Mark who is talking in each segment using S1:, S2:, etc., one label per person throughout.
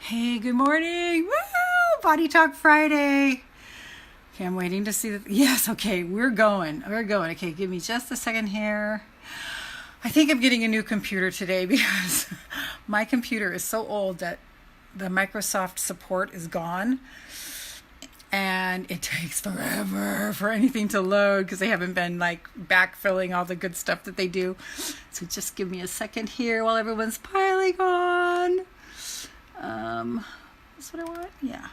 S1: Hey, good morning. Woo! Body Talk Friday. Okay, I'm waiting to see yes, okay, we're going. Okay, give me just a second here. I think I'm getting a new computer today because my computer is so old that the Microsoft support is gone. And it takes forever for anything to load because they haven't been backfilling all the good stuff that they do. So just give me a second here while everyone's piling on. That's what I want. Yeah.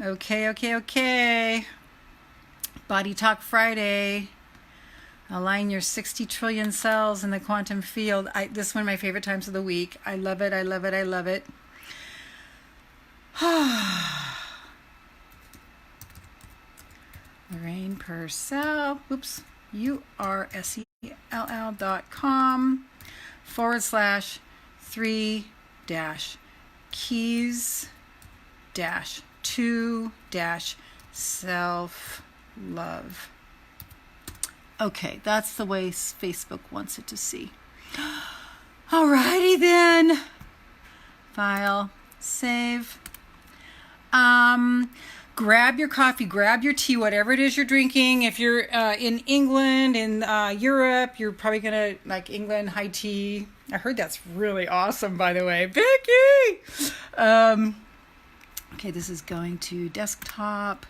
S1: Okay. Body Talk Friday. Align your 60 trillion cells in the quantum field. This is one of my favorite times of the week. I love it. Lorraine Pursell. Oops. URSL.com/3-keys-2-self-love. Okay, that's the way Facebook wants it to see. Alrighty then. File, save. Grab your coffee, grab your tea, whatever it is you're drinking. If you're in England, in Europe, you're probably going to like England, high tea. I heard that's really awesome, by the way. Vicky! Okay, this is going to desktop.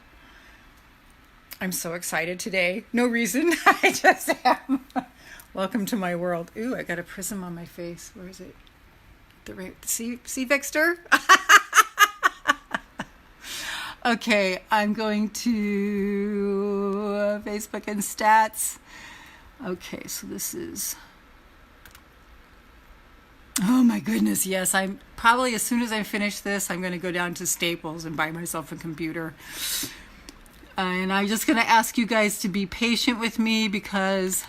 S1: I'm so excited today. No reason. I just am. Welcome to my world. Ooh, I got a prism on my face. Where is it? See, Vixter? Okay, I'm going to Facebook and stats. Okay, so this is... Oh my goodness, yes. I'm probably, as soon as I finish this, I'm going to go down to Staples and buy myself a computer. And I'm just going to ask you guys to be patient with me because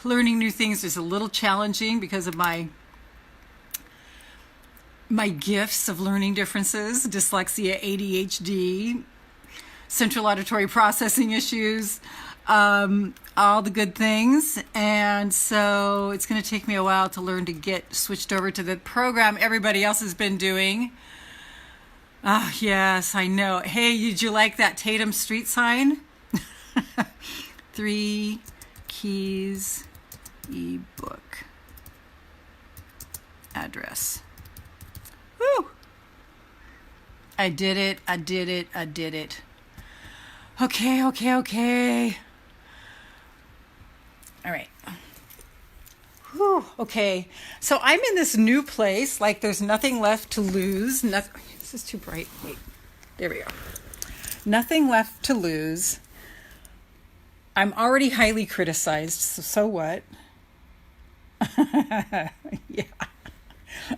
S1: learning new things is a little challenging because of my gifts of learning differences, dyslexia, ADHD, central auditory processing issues, all the good things. And so it's going to take me a while to learn to get switched over to the program everybody else has been doing. Ah, yes, I know. Hey, did you like that Tatum Street sign? 3 keys ebook address. Woo! I did it. Okay. All right. Whew. Okay. So I'm in this new place. Like there's nothing left to lose. This is too bright. Wait. There we go. Nothing left to lose. I'm already highly criticized. So what? Yeah.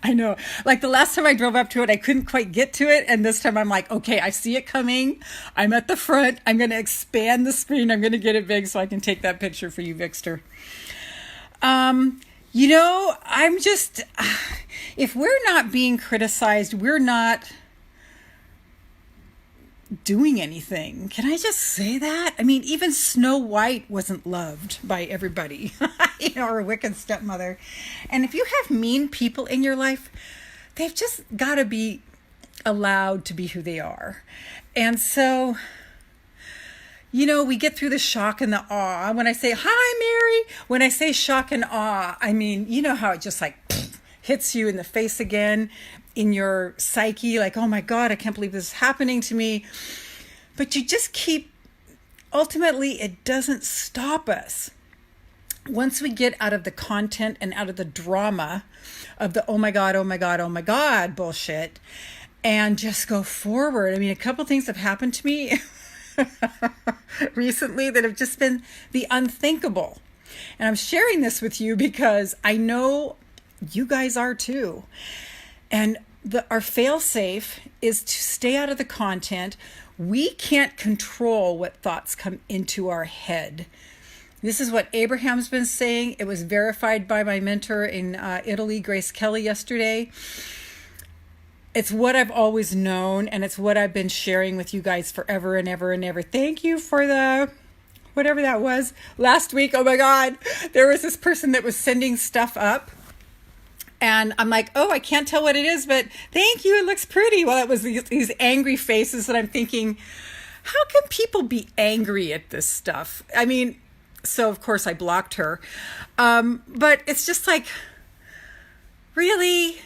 S1: I know. Like the last time I drove up to it, I couldn't quite get to it. And this time I'm like, okay, I see it coming. I'm at the front. I'm going to expand the screen. I'm going to get it big so I can take that picture for you, Vixter. I'm just, if we're not being criticized, we're not doing anything. Can I just say that? I mean, even Snow White wasn't loved by everybody, or a wicked stepmother. And if you have mean people in your life, they've just got to be allowed to be who they are. And so, we get through the shock and the awe. When I say, hi, Mary, when I say shock and awe, I mean, you know how it just hits you in the face again, in your psyche, like, oh my God, I can't believe this is happening to me. But you just ultimately, it doesn't stop us. Once we get out of the content and out of the drama of the oh my God bullshit and just go forward. I mean, a couple things have happened to me recently that have just been the unthinkable. And I'm sharing this with you because I know you guys are too. And our fail-safe is to stay out of the content. We can't control what thoughts come into our head. This is what Abraham's been saying. It was verified by my mentor in Italy, Grace Kelly, yesterday. It's what I've always known, and it's what I've been sharing with you guys forever and ever and ever. Thank you for the whatever that was last week. Oh my God. There was this person that was sending stuff up. And I'm like, oh, I can't tell what it is, but thank you. It looks pretty. Well, it was these angry faces that I'm thinking, how can people be angry at this stuff? I mean, so of course I blocked her. But it's just like, really?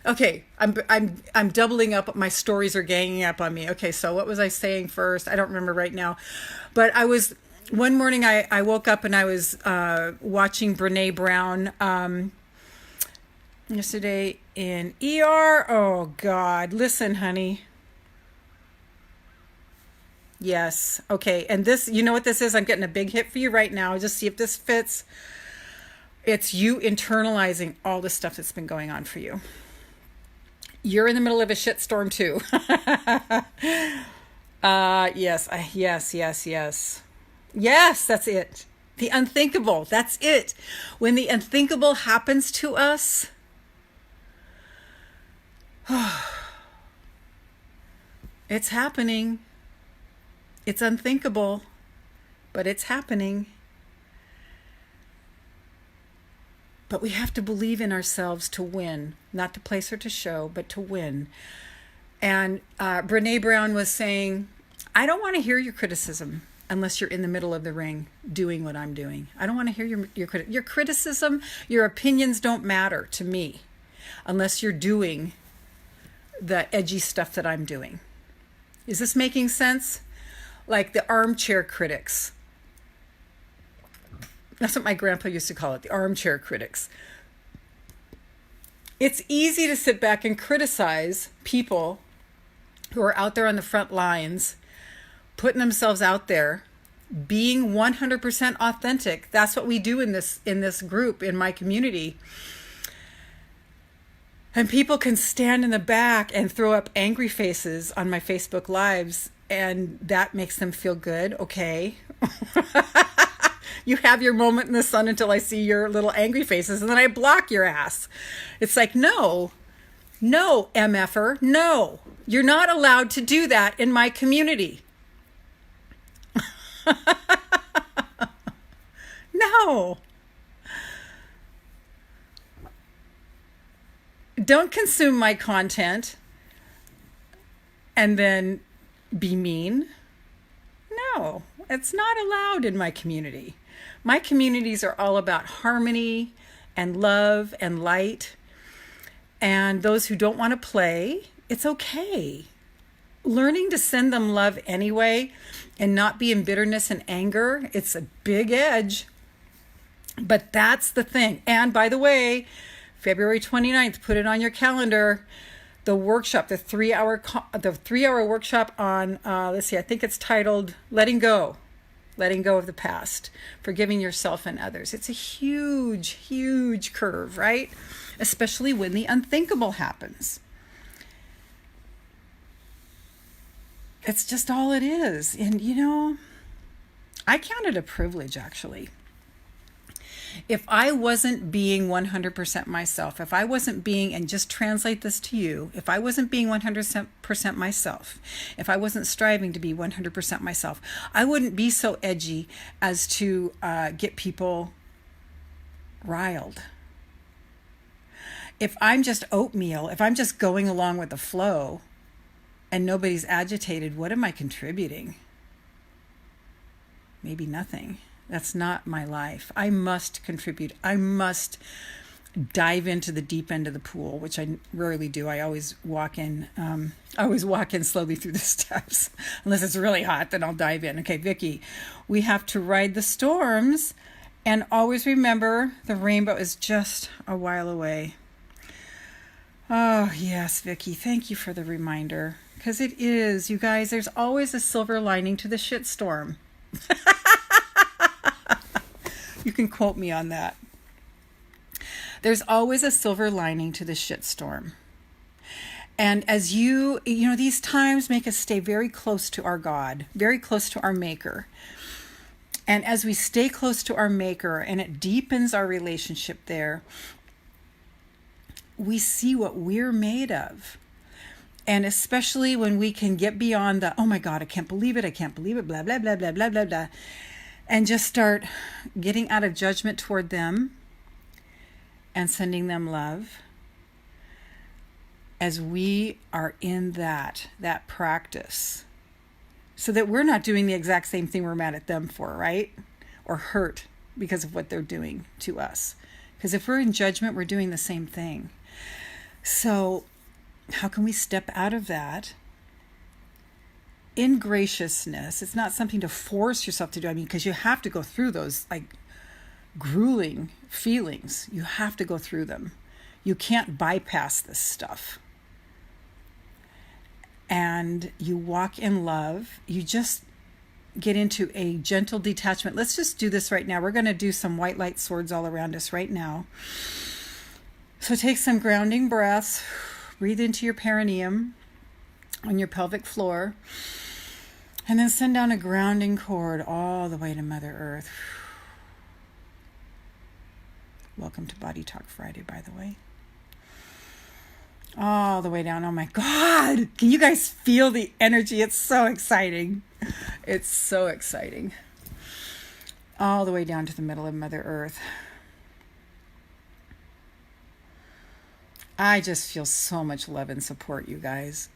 S1: Okay, I'm doubling up. My stories are ganging up on me. Okay, so what was I saying first? I don't remember right now. But one morning I woke up and I was watching Brene Brown yesterday in ER. Oh God, listen, honey. Yes. Okay. And this, you know what this is? I'm getting a big hit for you right now. Just see if this fits. It's you internalizing all the stuff that's been going on for you. You're in the middle of a shitstorm too. Yes. Yes, that's it. The unthinkable. That's it. When the unthinkable happens to us, it's happening. It's unthinkable, but it's happening. But we have to believe in ourselves to win, not to place or to show, but to win. And Brene Brown was saying, I don't want to hear your criticism unless you're in the middle of the ring doing what I'm doing. I don't want to hear your criticism. Your opinions don't matter to me unless you're doing the edgy stuff that I'm doing. Is this making sense? Like the armchair critics. That's what my grandpa used to call it, the armchair critics. It's easy to sit back and criticize people who are out there on the front lines, putting themselves out there, being 100% authentic. That's what we do in this group, in my community. And people can stand in the back and throw up angry faces on my Facebook Lives, and that makes them feel good. Okay. You have your moment in the sun until I see your little angry faces, and then I block your ass. It's like, no, MFer, no. You're not allowed to do that in my community. No. Don't consume my content and then be mean. No, it's not allowed in my community. My communities are all about harmony and love and light. And those who don't want to play, it's okay. Learning to send them love anyway and not be in bitterness and anger, it's a big edge. But that's the thing. And by the way, February 29th, put it on your calendar. The workshop, the 3-hour workshop on, I think it's titled Letting Go of the Past, Forgiving Yourself and Others. It's a huge, huge curve, right? Especially when the unthinkable happens. It's just all it is. And, I count it a privilege, actually. If I wasn't being 100% myself, if I wasn't being, and just translate this to you, if I wasn't being 100% myself, if I wasn't striving to be 100% myself, I wouldn't be so edgy as to get people riled. If I'm just oatmeal, if I'm just going along with the flow and nobody's agitated, what am I contributing? Maybe nothing. That's not my life. I must contribute. I must dive into the deep end of the pool, which I rarely do. I always walk in. Slowly through the steps. Unless it's really hot, then I'll dive in. Okay, Vicki, we have to ride the storms and always remember the rainbow is just a while away. Oh, yes, Vicki. Thank you for the reminder. Because it is, you guys, there's always a silver lining to the shitstorm. You can quote me on that. There's always a silver lining to the shitstorm. And as these times make us stay very close to our God, very close to our Maker. And as we stay close to our Maker and it deepens our relationship there, we see what we're made of. And especially when we can get beyond the, oh my God, I can't believe it, blah, blah, blah, blah, blah, blah, blah, and just start getting out of judgment toward them and sending them love. As we are in that practice, so that we're not doing the exact same thing we're mad at them for, right? Or hurt because of what they're doing to us. Because if we're in judgment, we're doing the same thing. So how can we step out of that in graciousness? It's not something to force yourself to do. I mean, because you have to go through those like grueling feelings. You have to go through them. You can't bypass this stuff. And you walk in love. You just get into a gentle detachment. Let's just do this right now. We're going to do some white light swords all around us right now. So take some grounding breaths. Breathe into your perineum on your pelvic floor. And then send down a grounding cord all the way to Mother Earth. Welcome to Body Talk Friday, by the way. All the way down. Oh my God. Can you guys feel the energy? It's so exciting. It's so exciting. All the way down to the middle of Mother Earth. I just feel so much love and support, you guys.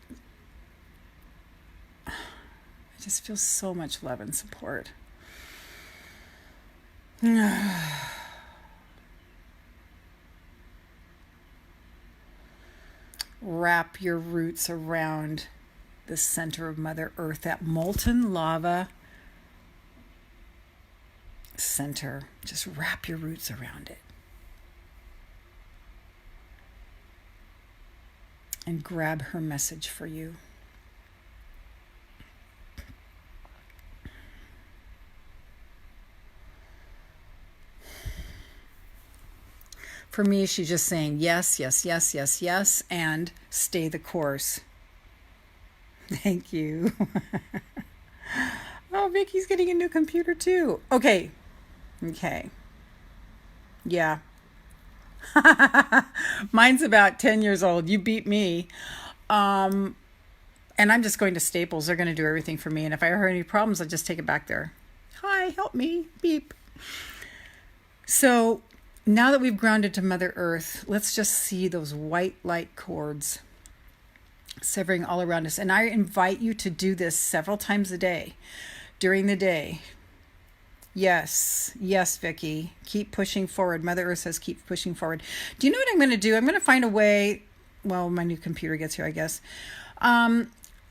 S1: I just feel so much love and support. Wrap your roots around the center of Mother Earth, that molten lava center. Just wrap your roots around it. And grab her message for you. For me, she's just saying yes, yes, yes, yes, yes, and stay the course. Thank you. Oh, Vicky's getting a new computer too. Okay. Yeah. Mine's about 10 years old. You beat me. And I'm just going to Staples. They're going to do everything for me. And if I have any problems, I'll just take it back there. Hi, help me. Beep. So now that we've grounded to Mother Earth, let's just see those white light cords severing all around us. And I invite you to do this several times a day, during the day. Yes, Vicky. Keep pushing forward. Mother Earth says keep pushing forward. Do you know what I'm going to do? I'm going to find a way, well, my new computer gets here, I guess,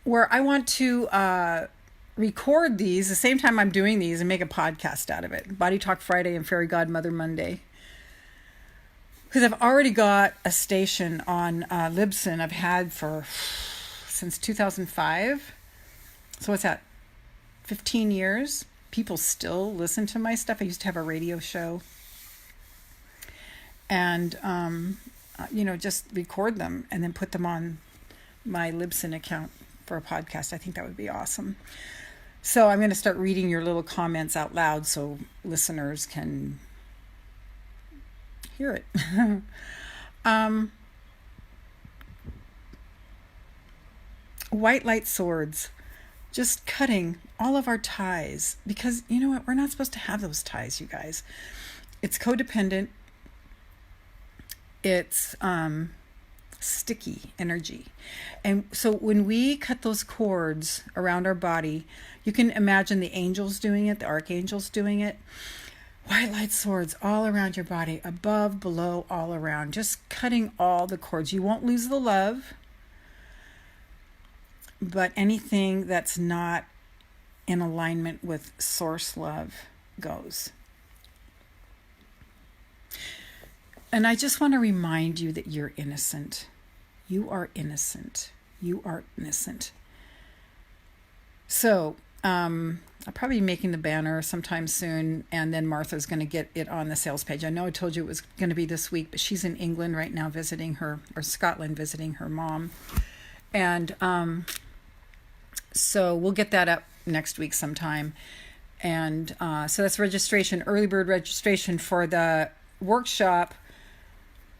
S1: where I want to record these the same time I'm doing these and make a podcast out of it. Body Talk Friday and Fairy Godmother Monday. Because I've already got a station on Libsyn I've had since 2005. So what's that? 15 years. People still listen to my stuff. I used to have a radio show. And, just record them and then put them on my Libsyn account for a podcast. I think that would be awesome. So I'm going to start reading your little comments out loud so listeners can hear it. White light swords, just cutting all of our ties, because you know what, we're not supposed to have those ties, you guys. It's codependent. It's sticky energy. And so when we cut those cords around our body, you can imagine the angels doing it, the archangels doing it. White light swords all around your body, above, below, all around, just cutting all the cords. You won't lose the love, but anything that's not in alignment with source love goes. And I just want to remind you that you're innocent. You are innocent. You are innocent. So, I'll probably be making the banner sometime soon, and then Martha's going to get it on the sales page. I know I told you it was going to be this week, but she's in England right now visiting her, or Scotland visiting her mom. And so we'll get that up next week sometime. And so that's registration, early bird registration for the workshop,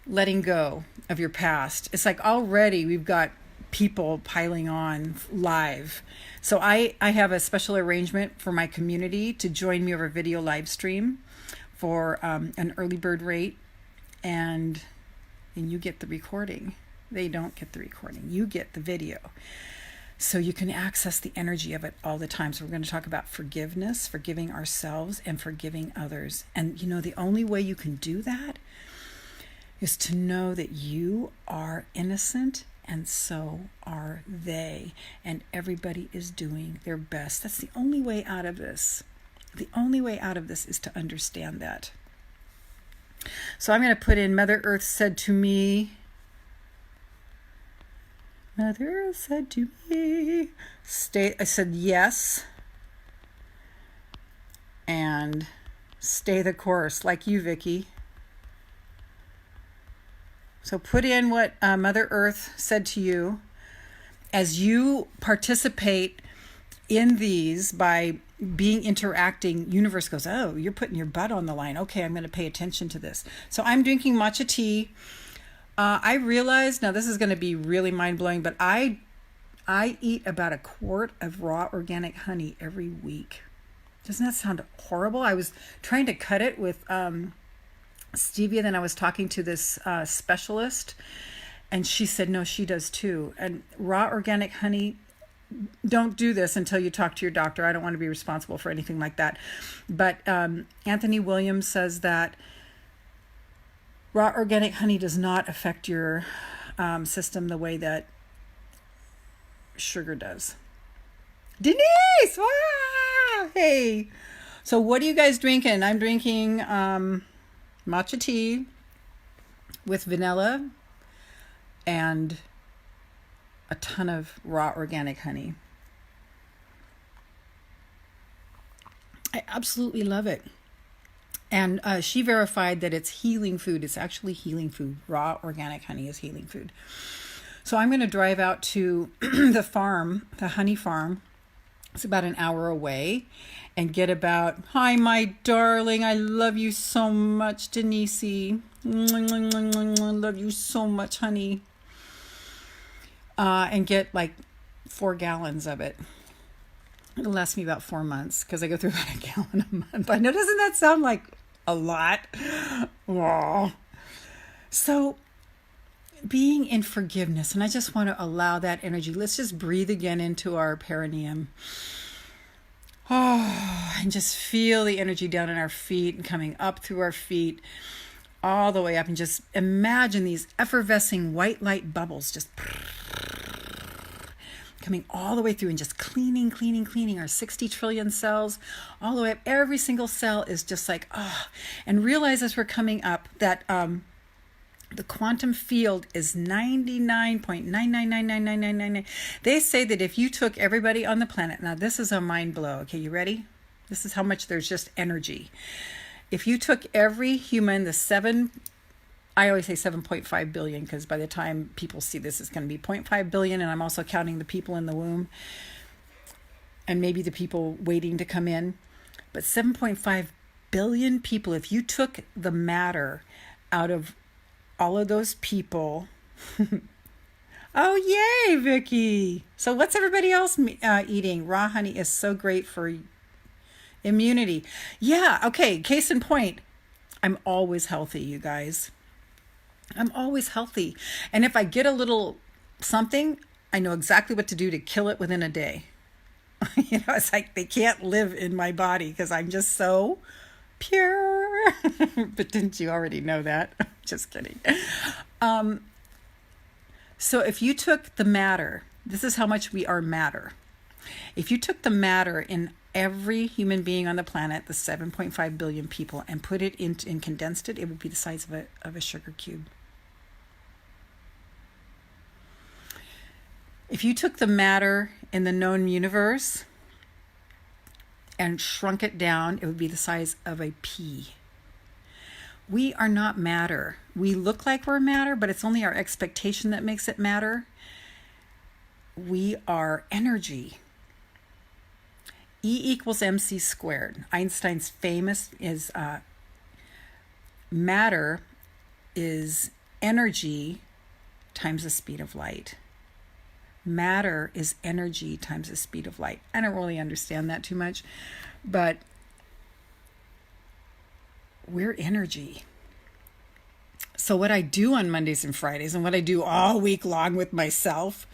S1: letting go of your past. It's like already we've got people piling on live. So I have a special arrangement for my community to join me over video live stream for an early bird rate, and you get the recording. They don't get the recording. You get the video. So you can access the energy of it all the time. So we're going to talk about forgiveness, forgiving ourselves and forgiving others. And the only way you can do that is to know that you are innocent and so are they. And everybody is doing their best. That's the only way out of this. The only way out of this is to understand that. So I'm going to put in Mother Earth said to me. Mother Earth said to me, stay. I said yes. And stay the course, like you, Vicky. So put in what Mother Earth said to you as you participate in these by interacting. Universe goes, oh, you're putting your butt on the line. Okay, I'm going to pay attention to this. So I'm drinking matcha tea. I realized, now this is going to be really mind-blowing, but I eat about a quart of raw organic honey every week. Doesn't that sound horrible? I was trying to cut it with stevia, then I was talking to this specialist, and she said, no, she does too. And raw organic honey, don't do this until you talk to your doctor. I don't want to be responsible for anything like that. But Anthony Williams says that raw organic honey does not affect your system the way that sugar does. Denise! Wow! Hey! So what are you guys drinking? I'm drinking matcha tea with vanilla and a ton of raw organic honey. I absolutely love it. And she verified that it's healing food. It's actually healing food. Raw organic honey is healing food. So I'm going to drive out to the farm, the honey farm. It's about an hour away, and get about, hi, my darling. I love you so much, Denise. I love you so much, honey. And get like 4 gallons of it. It'll last me about 4 months because I go through about a gallon a month. I know, doesn't that sound like a lot? Aww. So being in forgiveness, and I just want to allow that energy. Let's just breathe again into our perineum. Oh, and just feel the energy down in our feet and coming up through our feet all the way up, and just imagine these effervescing white light bubbles just coming all the way through and just cleaning our 60 trillion cells all the way up. Every single cell is just like, and realize as we're coming up that the quantum field is 99.9999999. They say that if you took everybody on the planet, now this is a mind blow. Okay, you ready? This is how much there's just energy. If you took every human, I always say 7.5 billion, because by the time people see this, it's going to be 0.5 billion. And I'm also counting the people in the womb and maybe the people waiting to come in. But 7.5 billion people, if you took the matter out of all of those people. Oh, yay, Vicky. So what's everybody else eating? Raw honey is so great for immunity. Yeah, okay, case in point. I'm always healthy, you guys. I'm always healthy. And if I get a little something, I know exactly what to do to kill it within a day. It's like they can't live in my body because I'm just so pure. But didn't you already know that? Just kidding. So if you took the matter, this is how much we are matter. If you took the matter in every human being on the planet, the 7.5 billion people, and put it in and condensed it, it would be the size of a sugar cube. If you took the matter in the known universe and shrunk it down, it would be the size of a pea. We are not matter. We look like we're matter, but it's only our expectation that makes it matter. We are energy. E = mc squared. Einstein's famous is matter is energy times the speed of light. Matter is energy times the speed of light. I don't really understand that too much, but we're energy. So what I do on Mondays and Fridays, and what I do all week long with myself,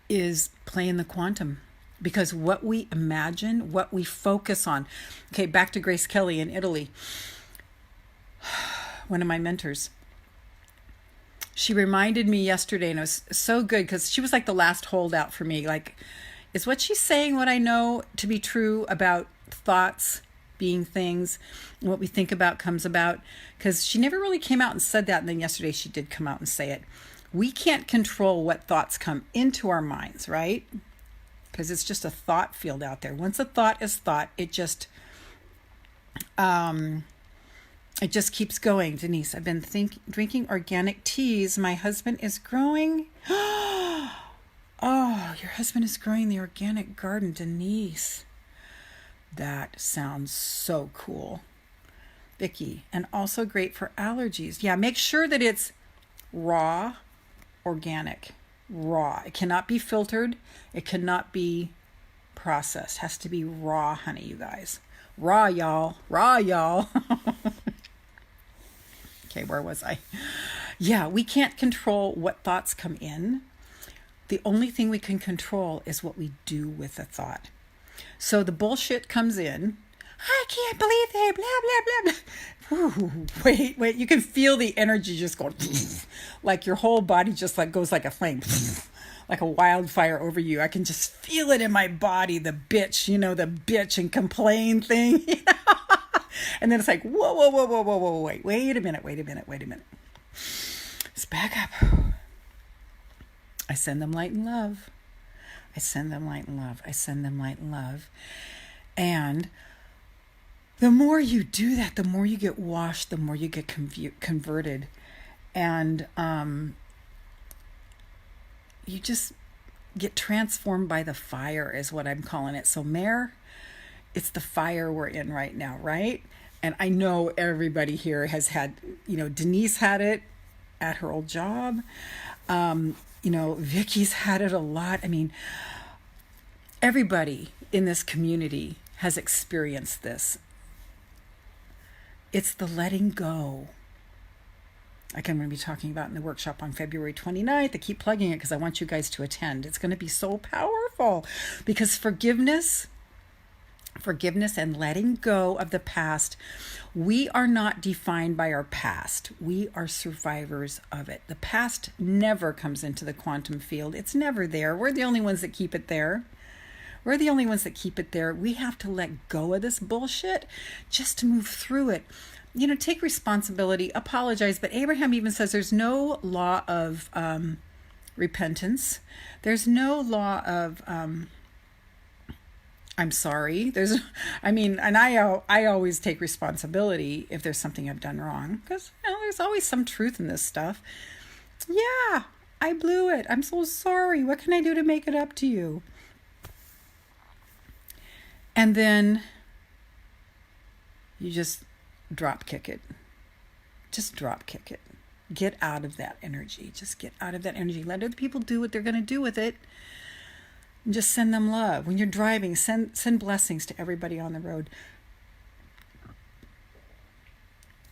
S1: is play in the quantum. Because what we imagine, what we focus on. Okay, back to Grace Kelly in Italy. One of my mentors. She reminded me yesterday, and it was so good because she was like the last holdout for me. Like, is what she's saying what I know to be true about thoughts being things, and what we think about comes about? Because she never really came out and said that, and then yesterday she did come out and say it. We can't control what thoughts come into our minds, right? Because it's just a thought field out there. Once a thought is thought, it just keeps going. Denise, I've been drinking organic teas. My husband is growing. Oh, your husband is growing the organic garden, Denise. That sounds so cool. Vicky, and also great for allergies. Yeah, make sure that it's raw, organic. Raw. It cannot be filtered. It cannot be processed. It has to be raw, honey, you guys. Raw, y'all. Raw, y'all. Okay, where was I? Yeah, we can't control what thoughts come in. The only thing we can control is what we do with a thought. So the bullshit comes in. I can't believe they blah, blah, blah, blah. Wait. You can feel the energy just going like your whole body just like goes like a flame, like a wildfire over you. I can just feel it in my body, the bitch, the bitch and complain thing. And then it's like, whoa, wait a minute. Let's back up. I send them light and love. I send them light and love. I send them light and love. And the more you do that, the more you get washed, the more you get converted. And you just get transformed by the fire is what I'm calling it. So Mare, it's the fire we're in right now, right? And I know everybody here has had, Denise had it at her old job. Vicky's had it a lot. I mean, everybody in this community has experienced this. It's the letting go. Like I'm going to be talking about in the workshop on February 29th. I keep plugging it because I want you guys to attend. It's going to be so powerful because forgiveness and letting go of the past, we are not defined by our past. We are survivors of it. The past never comes into the quantum field. It's never there. We're the only ones that keep it there. We have to let go of this bullshit just to move through it. Take responsibility, apologize. But Abraham even says there's no law of repentance. There's no law of I'm sorry. I always take responsibility if there's something I've done wrong, because there's always some truth in this stuff. Yeah, I blew it. I'm so sorry. What can I do to make it up to you? And then you just drop kick it. Just drop kick it. Get out of that energy. Just get out of that energy. Let other people do what they're going to do with it. And just send them love. When you're driving, send blessings to everybody on the road.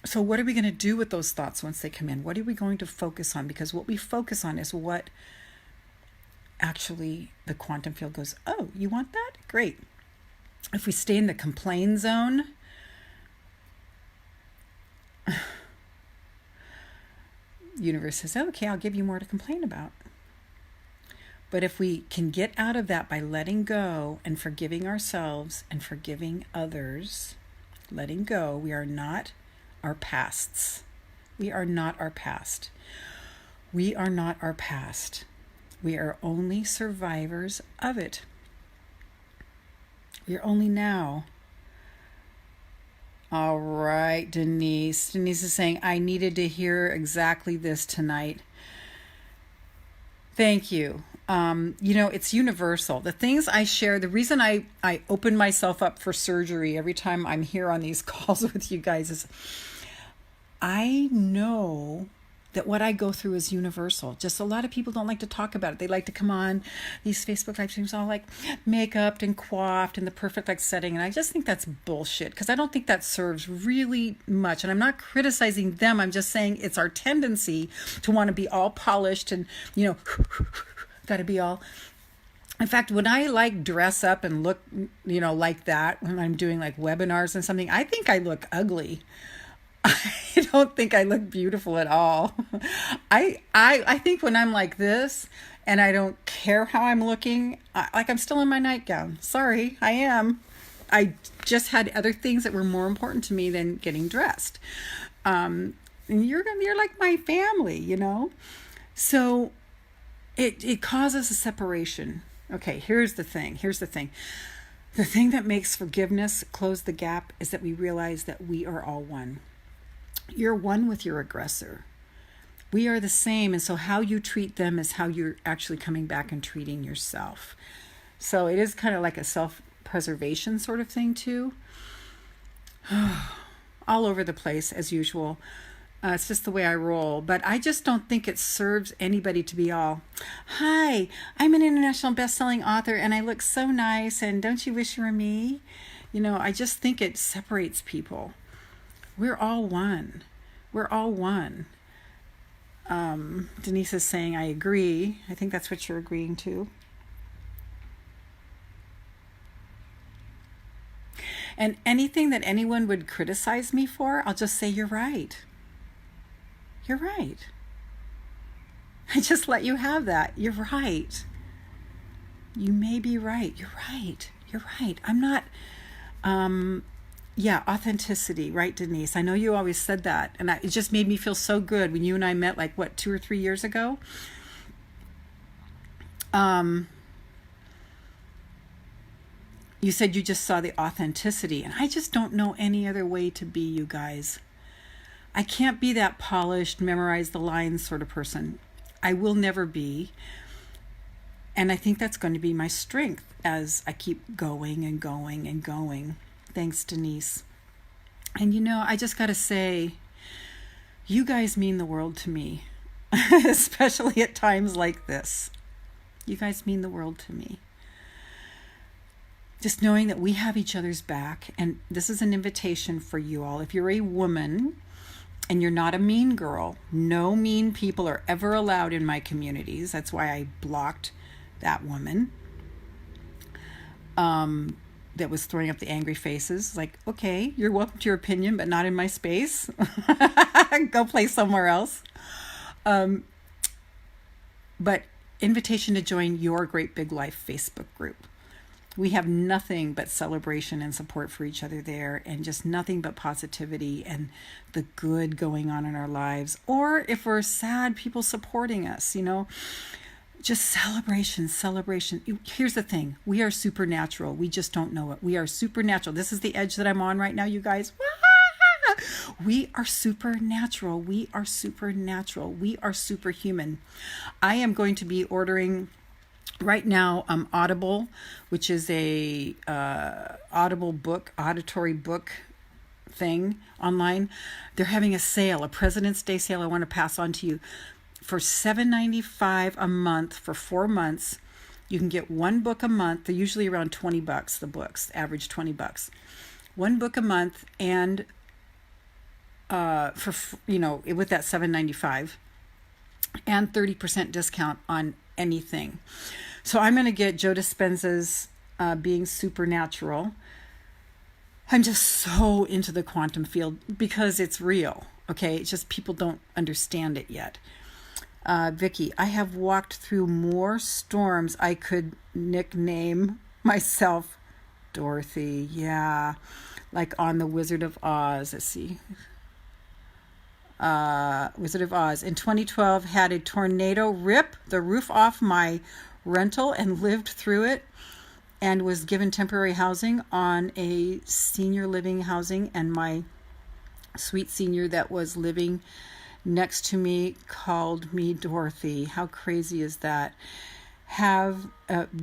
S1: So what are we going to do with those thoughts once they come in? What are we going to focus on? Because what we focus on is what actually the quantum field goes, oh, you want that? Great. If we stay in the complain zone, universe says, okay, I'll give you more to complain about. But if we can get out of that by letting go and forgiving ourselves and forgiving others, letting go, we are not our pasts. We are not our past. We are not our past. We are only survivors of it. We are only now. All right, Denise. Denise is saying, I needed to hear exactly this tonight. Thank you. It's universal. The things I share, the reason I open myself up for surgery every time I'm here on these calls with you guys is I know that what I go through is universal. Just a lot of people don't like to talk about it. They like to come on these Facebook live streams all like make-upped and coiffed in the perfect like setting. And I just think that's bullshit, because I don't think that serves really much. And I'm not criticizing them. I'm just saying it's our tendency to want to be all polished and, got to be all... In fact, when I like dress up and look, like that, when I'm doing like webinars and something, I think I look ugly. I don't think I look beautiful at all. I think when I'm like this and I don't care how I'm looking, like I'm still in my nightgown. Sorry, I am. I just had other things that were more important to me than getting dressed. And you're like my family, So it causes a separation. Okay, here's the thing. The thing that makes forgiveness close the gap is that we realize that we are all one. You're one with your aggressor. We are the same, and so how you treat them is how you're actually coming back and treating yourself. So it is kind of like a self-preservation sort of thing too. All over the place as usual. It's just the way I roll. But I just don't think it serves anybody to be all, hi, I'm an international bestselling author and I look so nice and don't you wish you were me? I just think it separates people. We're all one. We're all one. Denise is saying, I agree. I think that's what you're agreeing to. And anything that anyone would criticize me for, I'll just say, you're right. You're right. I just let you have that. You're right. You may be right. You're right. You're right. I'm not... authenticity, right, Denise? I know you always said that, and it just made me feel so good when you and I met, 2 or 3 years ago. You said you just saw the authenticity, and I just don't know any other way to be, you guys. I can't be that polished, memorize the lines sort of person. I will never be. And I think that's going to be my strength as I keep going and going and going. Thanks, Denise. And I just got to say, you guys mean the world to me, especially at times like this. You guys mean the world to me. Just knowing that we have each other's back, and this is an invitation for you all. If you're a woman and you're not a mean girl, no mean people are ever allowed in my communities. That's why I blocked that woman. That was throwing up the angry faces. Like, okay, you're welcome to your opinion, but not in my space. Go play somewhere else. But invitation to join your Great Big Life Facebook group. We have nothing but celebration and support for each other there, and just nothing but positivity and the good going on in our lives. Or if we're sad, people supporting us, Just celebration. Here's the thing. We are supernatural. We just don't know it. We are supernatural. This is the edge that I'm on right now, you guys. We are supernatural. We are supernatural. We are superhuman. I am going to be ordering right now Audible, which is a auditory book thing online. They're having a sale, a President's Day sale I want to pass on to you. For $7.95 a month for 4 months, you can get one book a month. They're usually around $20, the books, average $20. One book a month, and with that $7.95, and 30% discount on anything. So I'm going to get Joe Dispenza's Being Supernatural. I'm just so into the quantum field because it's real. Okay, it's just people don't understand it yet. Vicky, I have walked through more storms. I could nickname myself Dorothy. Yeah, like on the Wizard of Oz. Let's see. Wizard of Oz. In 2012, had a tornado rip the roof off my rental and lived through it, and was given temporary housing on a senior living housing, and my sweet senior that was living next to me called me Dorothy. How crazy is that?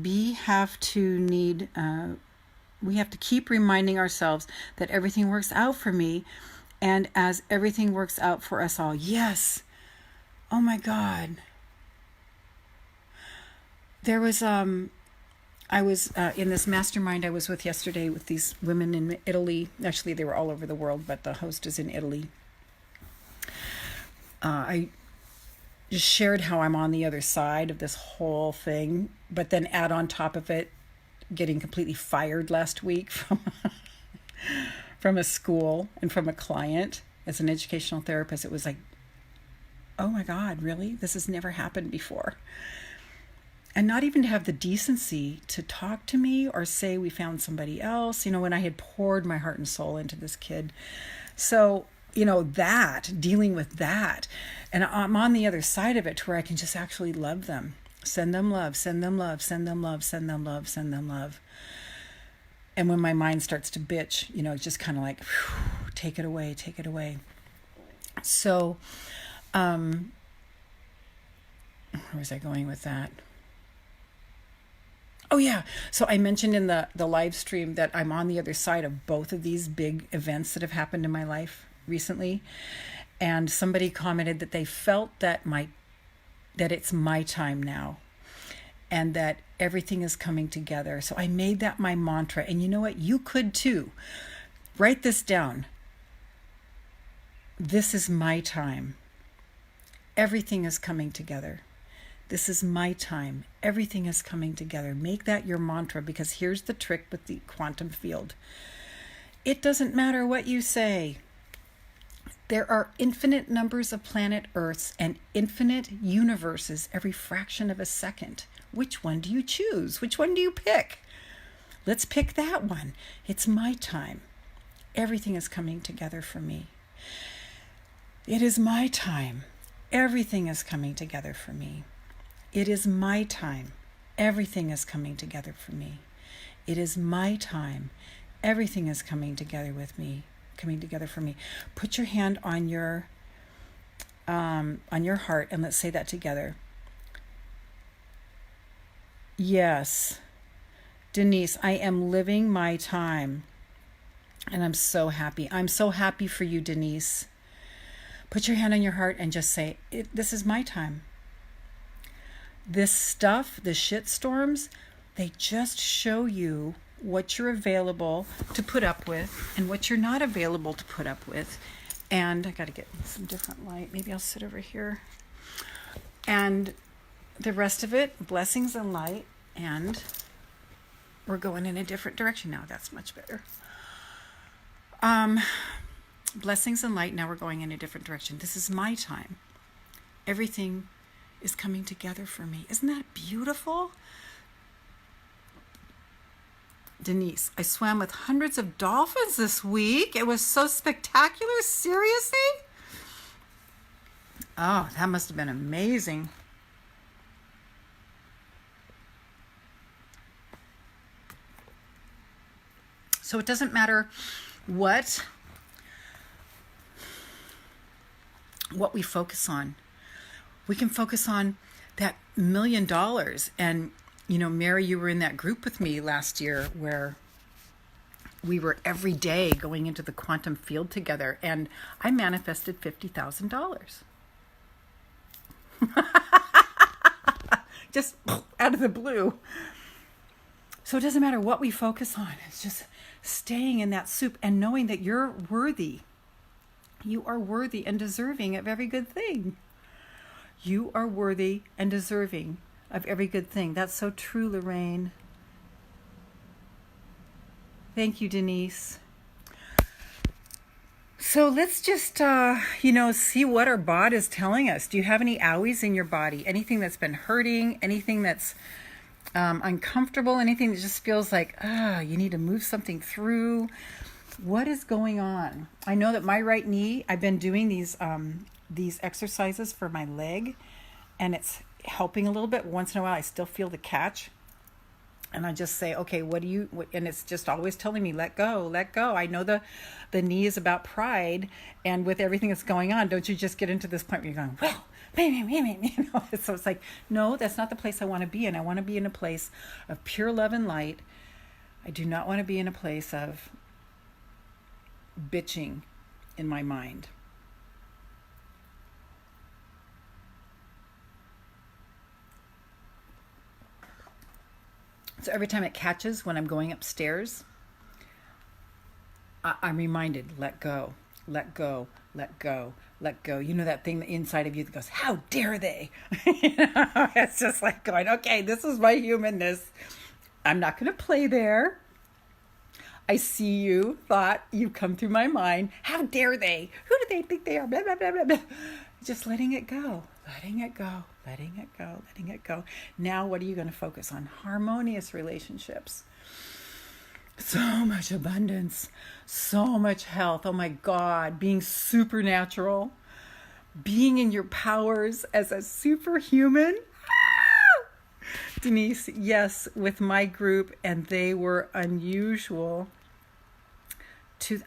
S1: We have to keep reminding ourselves that everything works out for me, and as everything works out for us all. Yes. Oh my God. There was, I was in this mastermind I was with yesterday with these women in Italy. Actually, they were all over the world, but the host is in Italy. I just shared how I'm on the other side of this whole thing, but then add on top of it, getting completely fired last week from a school and from a client as an educational therapist. It was like, oh my God, really? This has never happened before. And not even to have the decency to talk to me or say we found somebody else, when I had poured my heart and soul into this kid. So, that, dealing with that. And I'm on the other side of it to where I can just actually love them. Send them love, send them love, send them love, send them love, send them love. And when my mind starts to bitch, it's just kind of like, whew, take it away, take it away. So, where was I going with that? Oh yeah. So I mentioned in the live stream that I'm on the other side of both of these big events that have happened in my life recently. And somebody commented that they felt that it's my time now and that everything is coming together. So I made that my mantra. And you know what? You could too. Write this down. This is my time. Everything is coming together. This is my time. Everything is coming together. Make that your mantra, because here's the trick with the quantum field. It doesn't matter what you say. There are infinite numbers of planet Earths and infinite universes every fraction of a second. Which one do you choose? Which one do you pick? Let's pick that one. It's my time. Everything is coming together for me. It is my time. Everything is coming together for me. It is my time. Everything is coming together for me. It is my time. Everything is coming together with me, coming together for me. Put your hand on your heart and let's say that together. Yes, Denise, I am living my time. And I'm so happy. I'm so happy for you, Denise. Put your hand on your heart and just say, this is my time. This stuff, the shit storms, they just show you what you're available to put up with and what you're not available to put up with. And I got to get some different light. Maybe I'll sit over here. And the rest of it, blessings and light. And we're going in a different direction now. That's much better. Blessings and light. Now we're going in a different direction. This is my time. Everything is coming together for me. Isn't that beautiful? Denise, I swam with hundreds of dolphins this week. It was so spectacular. Seriously? Oh, that must have been amazing. So it doesn't matter what we focus on. We can focus on that $1 million. And, Mary, you were in that group with me last year where we were every day going into the quantum field together. And I manifested $50,000. Just out of the blue. So it doesn't matter what we focus on. It's just staying in that soup and knowing that you're worthy. You are worthy and deserving of every good thing. You are worthy and deserving of every good thing. That's so true, Lorraine. Thank you, Denise. So let's just, see what our body is telling us. Do you have any owies in your body? Anything that's been hurting? Anything that's uncomfortable? Anything that just feels like, you need to move something through? What is going on? I know that my right knee, I've been doing these exercises for my leg, and it's helping a little bit. Once in a while, I still feel the catch. And I just say, okay, and it's just always telling me, let go, let go. I know the knee is about pride, and with everything that's going on, don't you just get into this point where you're going, well, so it's like, no, that's not the place I want to be in. I want to be in a place of pure love and light. I do not want to be in a place of bitching in my mind. So every time it catches when I'm going upstairs, I'm reminded, let go, let go, let go, let go. You know that thing inside of you that goes, how dare they? It's just like going, okay, this is my humanness. I'm not going to play there. I see you, thought, you've come through my mind. How dare they? Who do they think they are? Blah, blah, blah, blah, blah. Just letting it go, letting it go, letting it go, letting it go. Now, what are you going to focus on? Harmonious relationships. So much abundance, so much health. Oh my God, being supernatural, being in your powers as a superhuman. Denise, yes, with my group, and they were unusual to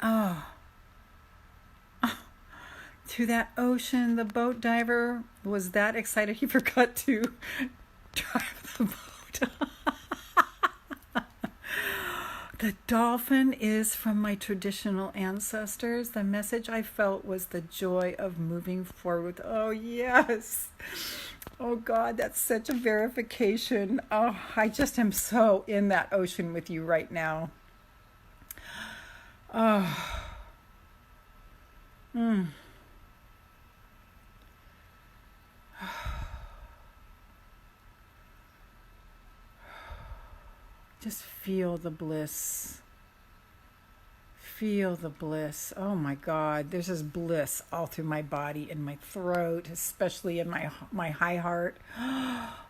S1: that ocean. The boat diver was that excited he forgot to drive the boat. The dolphin is from my traditional ancestors. The message I felt was the joy of moving forward. Oh, yes. Oh, God, that's such a verification. Oh, I just am so in that ocean with you right now. Oh. Just feel the bliss. Feel the bliss. Oh my God, there's this bliss all through my body, in my throat, especially in my high heart.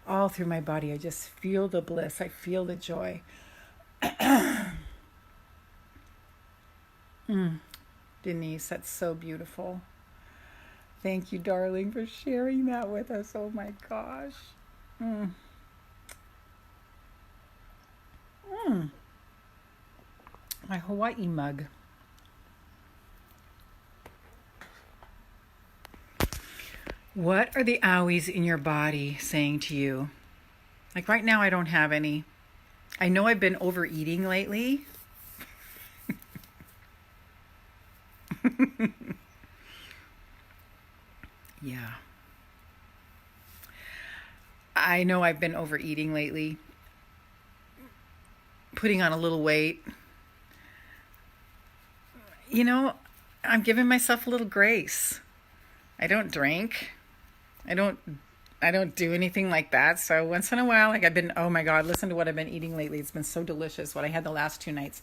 S1: All through my body, I just feel the bliss. I feel the joy. Denise, that's so beautiful. Thank you, darling, for sharing that with us. Oh my gosh. My Hawaii mug. What are the owies in your body saying to you? Like right now, I don't have any. I know I've been overeating lately. Yeah. I know I've been overeating lately. Putting on a little weight. You know, I'm giving myself a little grace. I don't drink. I don't do anything like that. So once in a while, like oh my God, listen to what I've been eating lately. It's been so delicious. What I had the last 2 nights.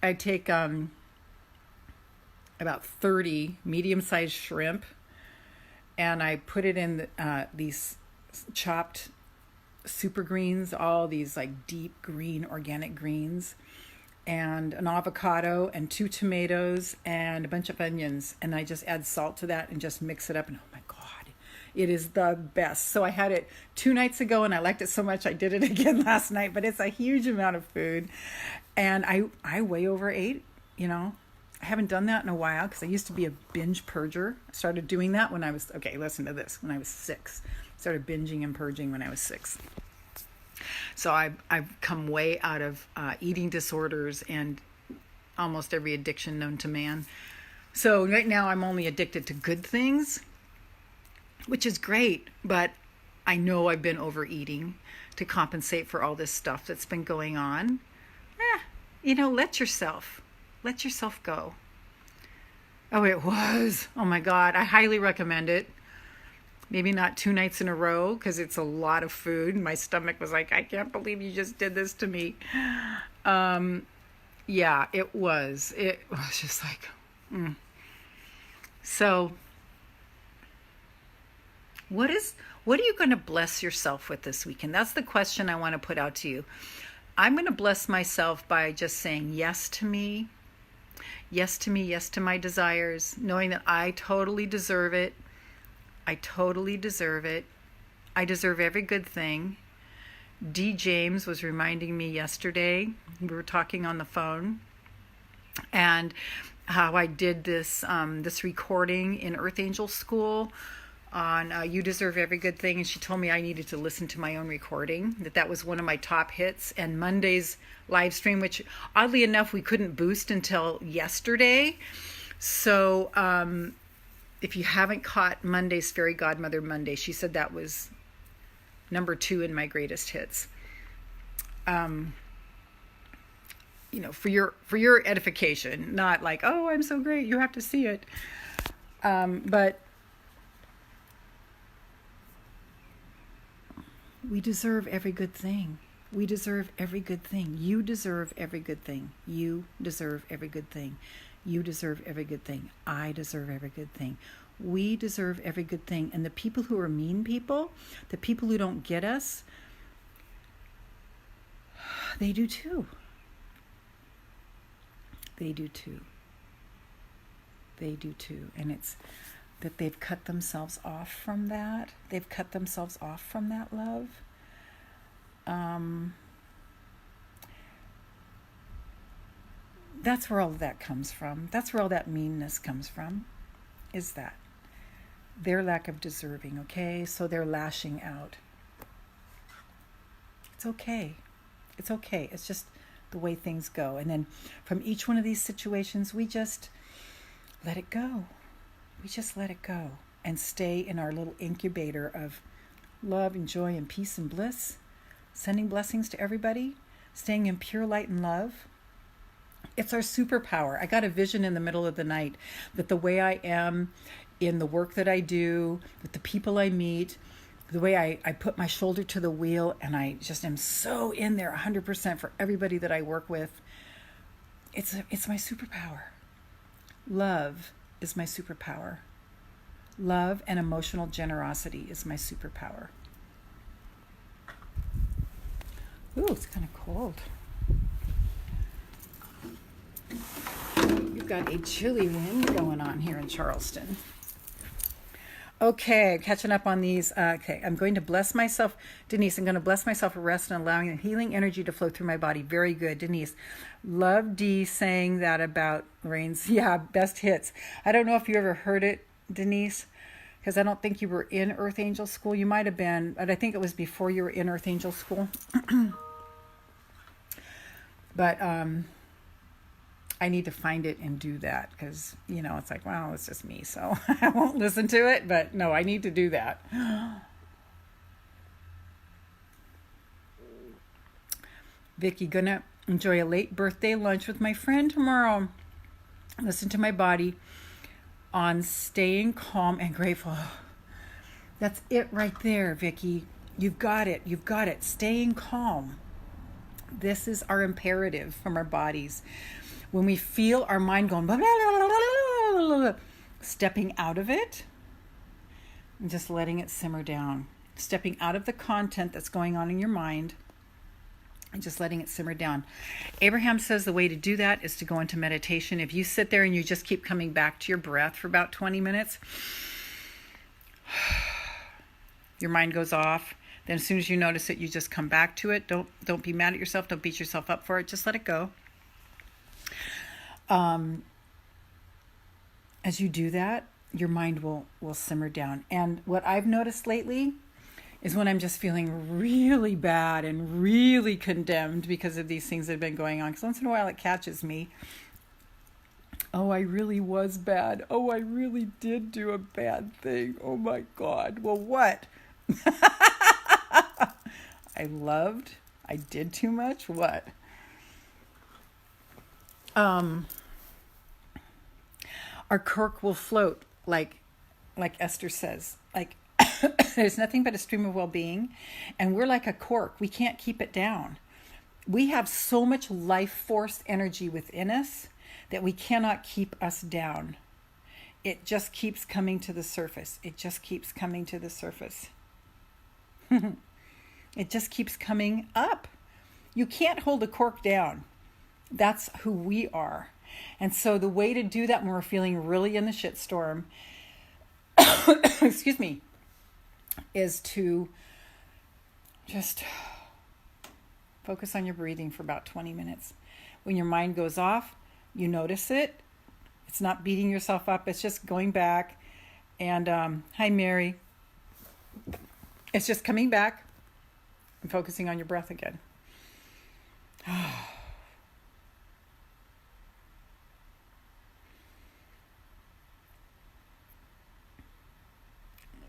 S1: I take about 30 medium-sized shrimp, and I put it in these chopped super greens, all these like deep green organic greens, and an avocado and 2 tomatoes and a bunch of onions, and I just add salt to that and just mix it up, and oh my God, it is the best. So I had it 2 nights ago and I liked it so much I did it again last night, but it's a huge amount of food, and I way overate. You know, I haven't done that in a while because I used to be a binge purger. I started doing that when I was, okay, listen to this, when I was 6. Started binging and purging when I was 6. So I've come way out of eating disorders and almost every addiction known to man. So right now I'm only addicted to good things, which is great, but I know I've been overeating to compensate for all this stuff that's been going on. You know, let yourself go. Oh, it was. Oh my God. I highly recommend it. Maybe not 2 nights in a row because it's a lot of food. My stomach was like, I can't believe you just did this to me. Yeah, it was. It was just like, So, what are you going to bless yourself with this weekend? That's the question I want to put out to you. I'm going to bless myself by just saying yes to me, yes to my desires, knowing that I totally deserve it. I totally deserve it. I deserve every good thing. D. James was reminding me yesterday, we were talking on the phone, and how I did this recording in Earth Angel School on You Deserve Every Good Thing, and she told me I needed to listen to my own recording, that was one of my top hits. And Monday's live stream, which oddly enough we couldn't boost until yesterday. So if you haven't caught Monday's Fairy Godmother Monday, she said that was number 2 in my greatest hits. For your edification, not like, oh, I'm so great, you have to see it. But we deserve every good thing. We deserve every good thing. You deserve every good thing. You deserve every good thing. You deserve every good thing. I deserve every good thing. We deserve every good thing. And the people who are mean people, the people who don't get us, they do too. They do too. They do too. And it's that they've cut themselves off from that. They've cut themselves off from that love. That's where all of that comes from. That's where all that meanness comes from, is that their lack of deserving, okay? So they're lashing out. It's okay. It's okay. It's just the way things go. And then from each one of these situations, we just let it go. We just let it go and stay in our little incubator of love and joy and peace and bliss, sending blessings to everybody, staying in pure light and love. It's our superpower. I got a vision in the middle of the night that the way I am in the work that I do, with the people I meet, the way I put my shoulder to the wheel and I just am so in there 100% for everybody that I work with. It's my superpower. Love is my superpower. Love and emotional generosity is my superpower. Ooh, it's kind of cold. We've got a chilly wind going on here in Charleston. Okay, catching up on these. Okay, I'm going to bless myself. Denise, I'm going to bless myself for rest and allowing the healing energy to flow through my body. Very good, Denise. Love Dee saying that about Lorraine's, best hits. I don't know if you ever heard it, Denise, because I don't think you were in Earth Angel School. You might have been, but I think it was before you were in Earth Angel School. But I need to find it and do that because, it's like, well, it's just me, so I won't listen to it. But no, I need to do that. Vicky, gonna enjoy a late birthday lunch with my friend tomorrow. Listen to my body on staying calm and grateful. That's it right there, Vicky. You've got it. You've got it. Staying calm. This is our imperative from our bodies. When we feel our mind going, blah, blah, blah, blah, blah, blah, stepping out of it and just letting it simmer down. Stepping out of the content that's going on in your mind and just letting it simmer down. Abraham says the way to do that is to go into meditation. If you sit there and you just keep coming back to your breath for about 20 minutes, your mind goes off. Then as soon as you notice it, you just come back to it. Don't be mad at yourself. Don't beat yourself up for it. Just let it go. As you do that, your mind will simmer down. And what I've noticed lately is when I'm just feeling really bad and really condemned because of these things that have been going on. Because once in a while it catches me. Oh, I really was bad. Oh, I really did do a bad thing. Oh my God. Well, what? I did too much. What? Our cork will float like Esther says, like there's nothing but a stream of well-being, and we're like a cork. We can't keep it down. We have so much life force energy within us that we cannot keep us down. It just keeps coming to the surface. It just keeps coming to the surface. It just keeps coming up. You can't hold a cork down. That's who we are. And so the way to do that when we're feeling really in the shitstorm, excuse me, is to just focus on your breathing for about 20 minutes. When your mind goes off, you notice it. It's not beating yourself up. It's just going back. And hi, Mary. It's just coming back and focusing on your breath again.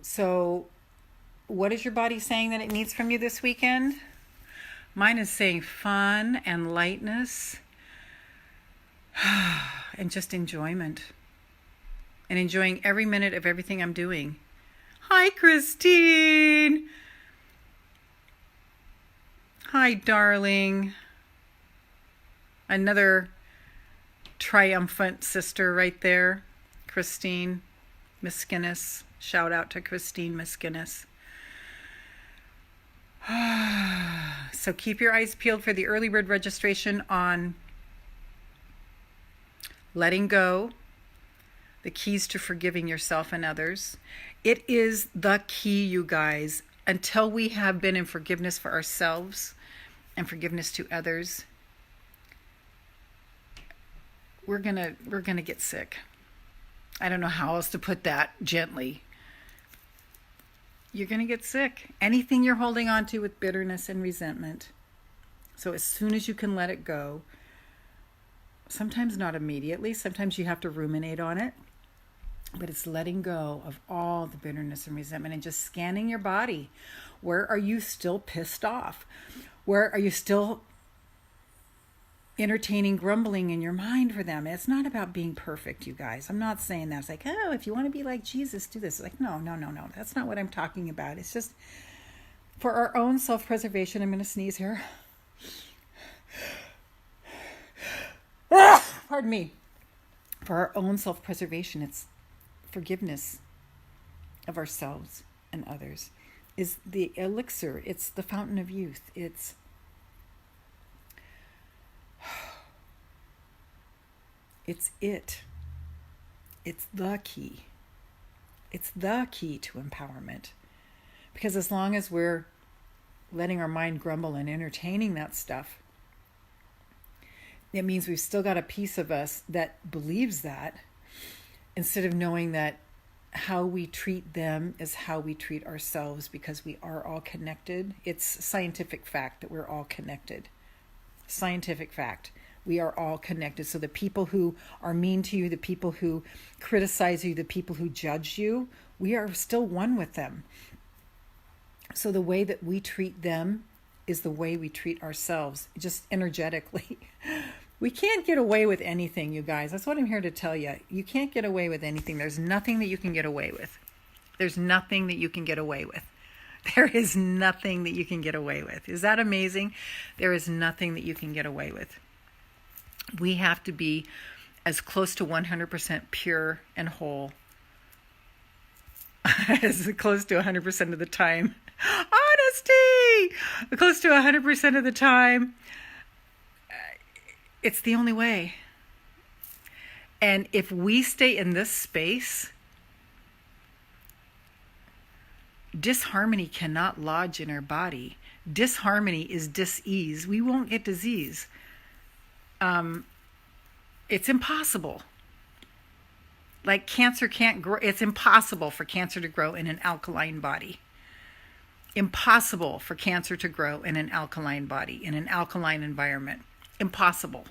S1: So what is your body saying that it needs from you this weekend? Mine is saying fun and lightness and just enjoyment. And enjoying every minute of everything I'm doing. Hi, Christine. Hi, darling. Another triumphant sister right there. Christine Miskinnis. Shout out to Christine Miskinnis. So keep your eyes peeled for the early bird registration on letting go, the keys to forgiving yourself and others. It is the key, you guys. Until we have been in forgiveness for ourselves and forgiveness to others, we're gonna get sick. I don't know how else to put that gently. You're gonna get sick. Anything you're holding on to with bitterness and resentment. So as soon as you can let it go, sometimes not immediately, sometimes you have to ruminate on it, but it's letting go of all the bitterness and resentment and just scanning your body. Where are you still pissed off? Where are you still entertaining grumbling in your mind for them? It's not about being perfect, you guys. I'm not saying that. It's like, oh, if you want to be like Jesus, do this. It's like, no. That's not what I'm talking about. It's just for our own self-preservation. I'm going to sneeze here. Pardon me. For our own self-preservation, it's forgiveness of ourselves and others is the elixir. It's the fountain of youth. It's it. It's the key. It's the key to empowerment. Because as long as we're letting our mind grumble and entertaining that stuff, it means we've still got a piece of us that believes that, instead of knowing that how we treat them is how we treat ourselves, because we are all connected. It's scientific fact that we're all connected. Scientific fact. We are all connected. So the people who are mean to you, the people who criticize you, the people who judge you, we are still one with them. So the way that we treat them is the way we treat ourselves, just energetically. We can't get away with anything, you guys. That's what I'm here to tell you. You can't get away with anything. There's nothing that you can get away with. There's nothing that you can get away with. There is nothing that you can get away with. Is that amazing? There is nothing that you can get away with. We have to be as close to 100% pure and whole as close to 100% of the time. Honesty! Close to 100% of the time. It's the only way. And if we stay in this space, disharmony cannot lodge in our body. Disharmony is dis-ease. We won't get disease. It's impossible. Like cancer can't grow. It's impossible for cancer to grow in an alkaline body. Impossible for cancer to grow in an alkaline body, in an alkaline environment. Impossible.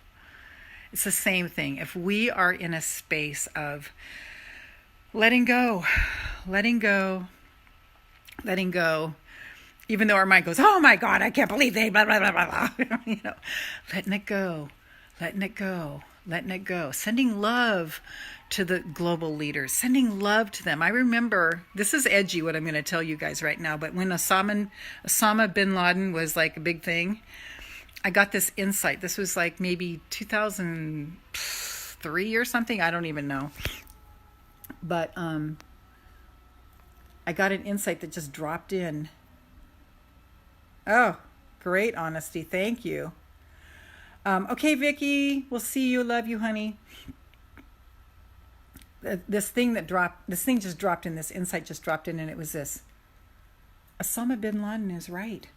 S1: It's the same thing. If we are in a space of letting go, letting go, even though our mind goes, oh my God, I can't believe they blah, blah, blah, blah, blah. Letting it go. Sending love to the global leaders, sending love to them. I remember, this is edgy what I'm going to tell you guys right now, but when Osama bin Laden was like a big thing, I got this insight. This was like maybe 2003 or something. I don't even know. But I got an insight that just dropped in. Oh, great honesty. Thank you. Okay, Vicky, we'll see you. Love you, honey. This thing just dropped in. This insight just dropped in, and it was this. Osama bin Laden is right.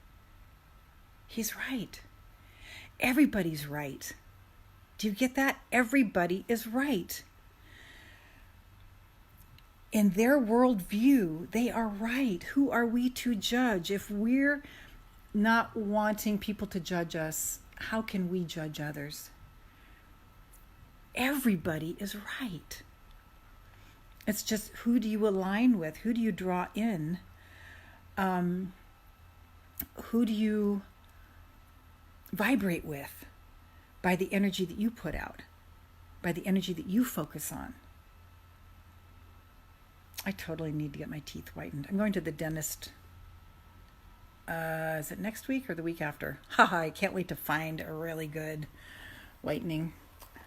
S1: He's right. Everybody's right. Do you get that? Everybody is right. In their worldview, they are right. Who are we to judge? If we're not wanting people to judge us, how can we judge others? Everybody is right. It's just, who do you align with? Who do you draw in? Who do you vibrate with by the energy that you put out, by the energy that you focus on? I totally need to get my teeth whitened. I'm going to the dentist. Is it next week or the week after? Haha, I can't wait to find a really good whitening.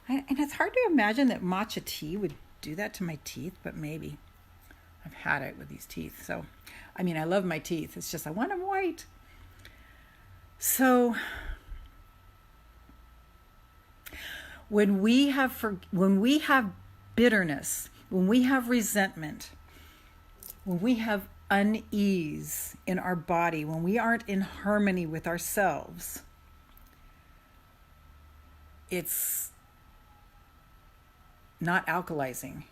S1: And it's hard to imagine that matcha tea would do that to my teeth, but maybe. I've had it with these teeth. So, I mean, I love my teeth. It's just I want them white. So, when we have bitterness, when we have resentment, when we have unease in our body, when we aren't in harmony with ourselves, it's not alkalizing.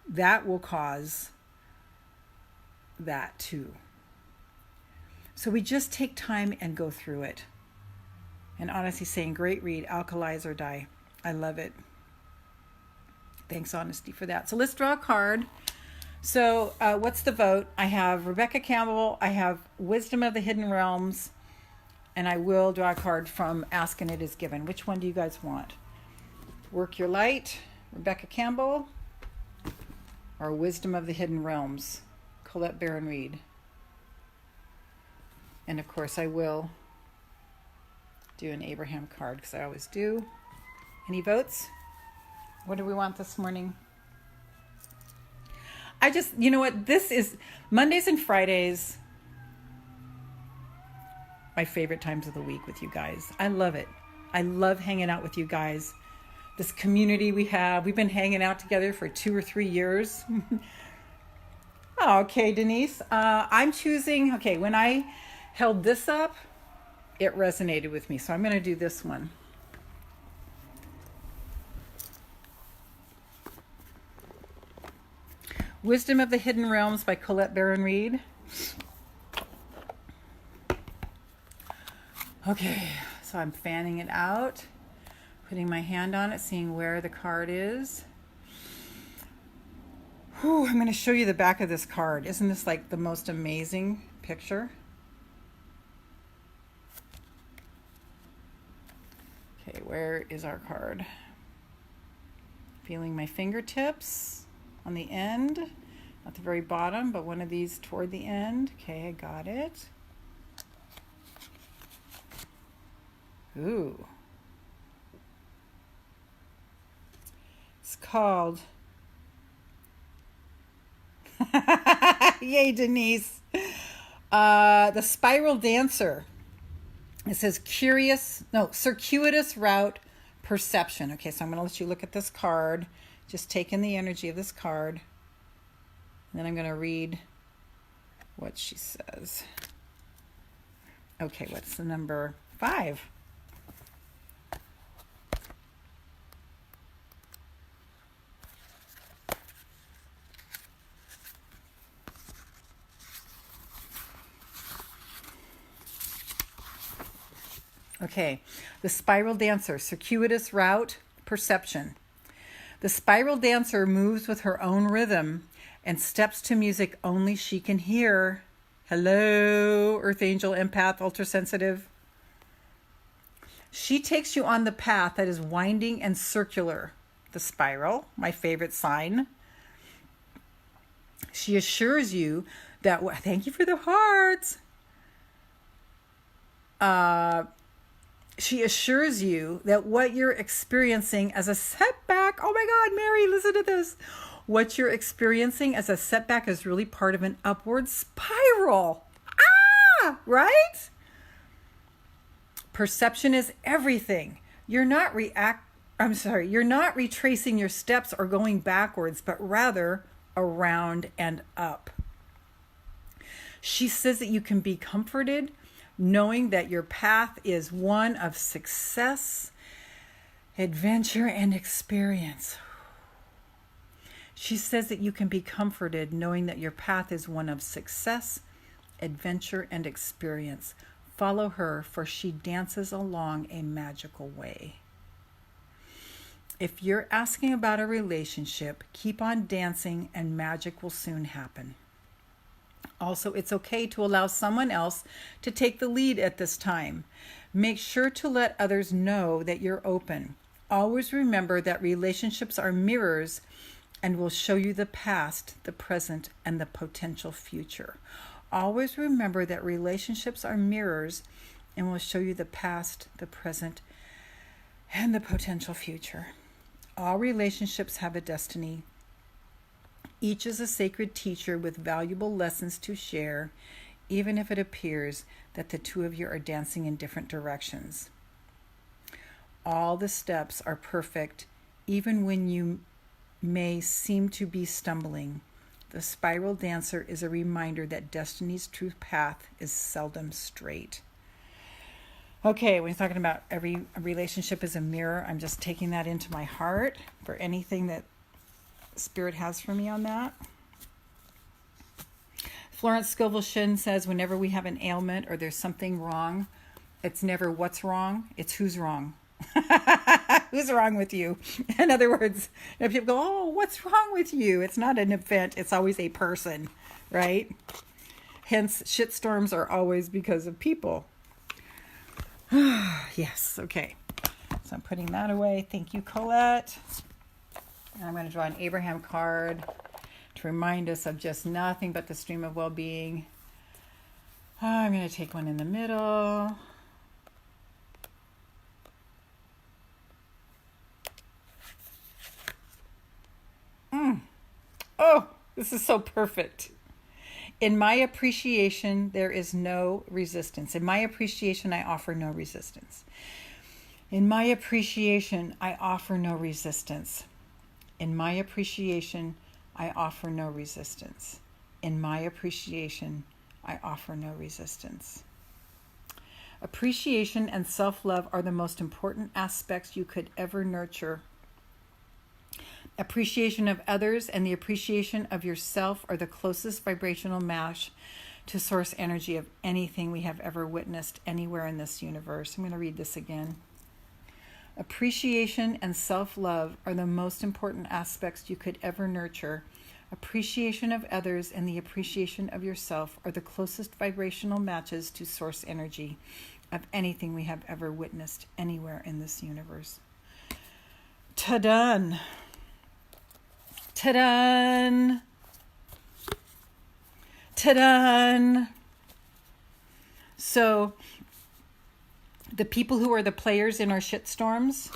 S1: That will cause that too. So we just take time and go through it. And Honesty saying, great read, Alkalize or Die. I love it. Thanks, Honesty, for that. So let's draw a card. So what's the vote? I have Rebecca Campbell, I have Wisdom of the Hidden Realms, and I will draw a card from Ask and It Is Given. Which one do you guys want? Work Your Light, Rebecca Campbell, or Wisdom of the Hidden Realms, Colette Baron Reed. And of course I will do an Abraham card because I always do. Any votes? What do we want this morning? You know what? This is Mondays and Fridays, my favorite times of the week with you guys. I love it. I love hanging out with you guys. This community we have, we've been hanging out together for 2 or 3 years. Okay, Denise. I'm choosing, when I held this up, it resonated with me. So I'm going to do this one. Wisdom of the Hidden Realms by Colette Baron Reed. Okay, so I'm fanning it out, putting my hand on it, seeing where the card is. Whew, I'm going to show you the back of this card. Isn't this like the most amazing picture? Okay, where is our card? Feeling my fingertips on the end, at the very bottom, but one of these toward the end. Okay, I got it. Ooh. It's called Yay, Denise. The Spiral Dancer. It says circuitous route perception. Okay, so I'm going to let you look at this card. Just take in the energy of this card. And then I'm going to read what she says. Okay, what's the number 5? Okay, the Spiral Dancer, circuitous route perception. The spiral dancer moves with her own rhythm and steps to music only she can hear. Hello, Earth Angel, Empath, Ultrasensitive. She takes you on the path that is winding and circular. The spiral, my favorite sign. She assures you that, thank you for the hearts. She assures you that what you're experiencing as a setback, oh my God, Mary, listen to this. What you're experiencing as a setback is really part of an upward spiral. Right? Perception is everything. You're not retracing your steps or going backwards, but rather around and up. She says that you can be comforted knowing that your path is one of success, adventure, and experience. She says that you can be comforted knowing that your path is one of success, adventure, and experience. Follow her, for she dances along a magical way. If you're asking about a relationship, keep on dancing and magic will soon happen. Also, it's okay to allow someone else to take the lead at this time. Make sure to let others know that you're open. Always remember that relationships are mirrors and will show you the past, the present, and the potential future. Always remember that relationships are mirrors and will show you the past, the present, and the potential future. All relationships have a destiny. Each is a sacred teacher with valuable lessons to share, even if it appears that the two of you are dancing in different directions. All the steps are perfect, even when you may seem to be stumbling. The spiral dancer is a reminder that destiny's true path is seldom straight. Okay, when you're talking about every relationship is a mirror, I'm just taking that into my heart for anything that Spirit has for me on that. Florence Scovel Shin says, whenever we have an ailment or there's something wrong, it's never what's wrong, it's who's wrong. Who's wrong with you? In other words, if people go, oh, what's wrong with you? It's not an event, it's always a person, right? Hence, shitstorms are always because of people. Yes, okay. So I'm putting that away. Thank you, Colette. And I'm going to draw an Abraham card to remind us of just nothing but the stream of well-being. I'm going to take one in the middle. Oh, this is so perfect. In my appreciation, there is no resistance. In my appreciation, I offer no resistance. In my appreciation, I offer no resistance. In my appreciation, I offer no resistance. In my appreciation, I offer no resistance. Appreciation and self-love are the most important aspects you could ever nurture. Appreciation of others and the appreciation of yourself are the closest vibrational match to source energy of anything we have ever witnessed anywhere in this universe. I'm going to read this again. Appreciation and self-love are the most important aspects you could ever nurture. Appreciation of others and the appreciation of yourself are the closest vibrational matches to source energy of anything we have ever witnessed anywhere in this universe. Ta-da! Ta-da! Ta-da! So, the people who are the players in our shitstorms,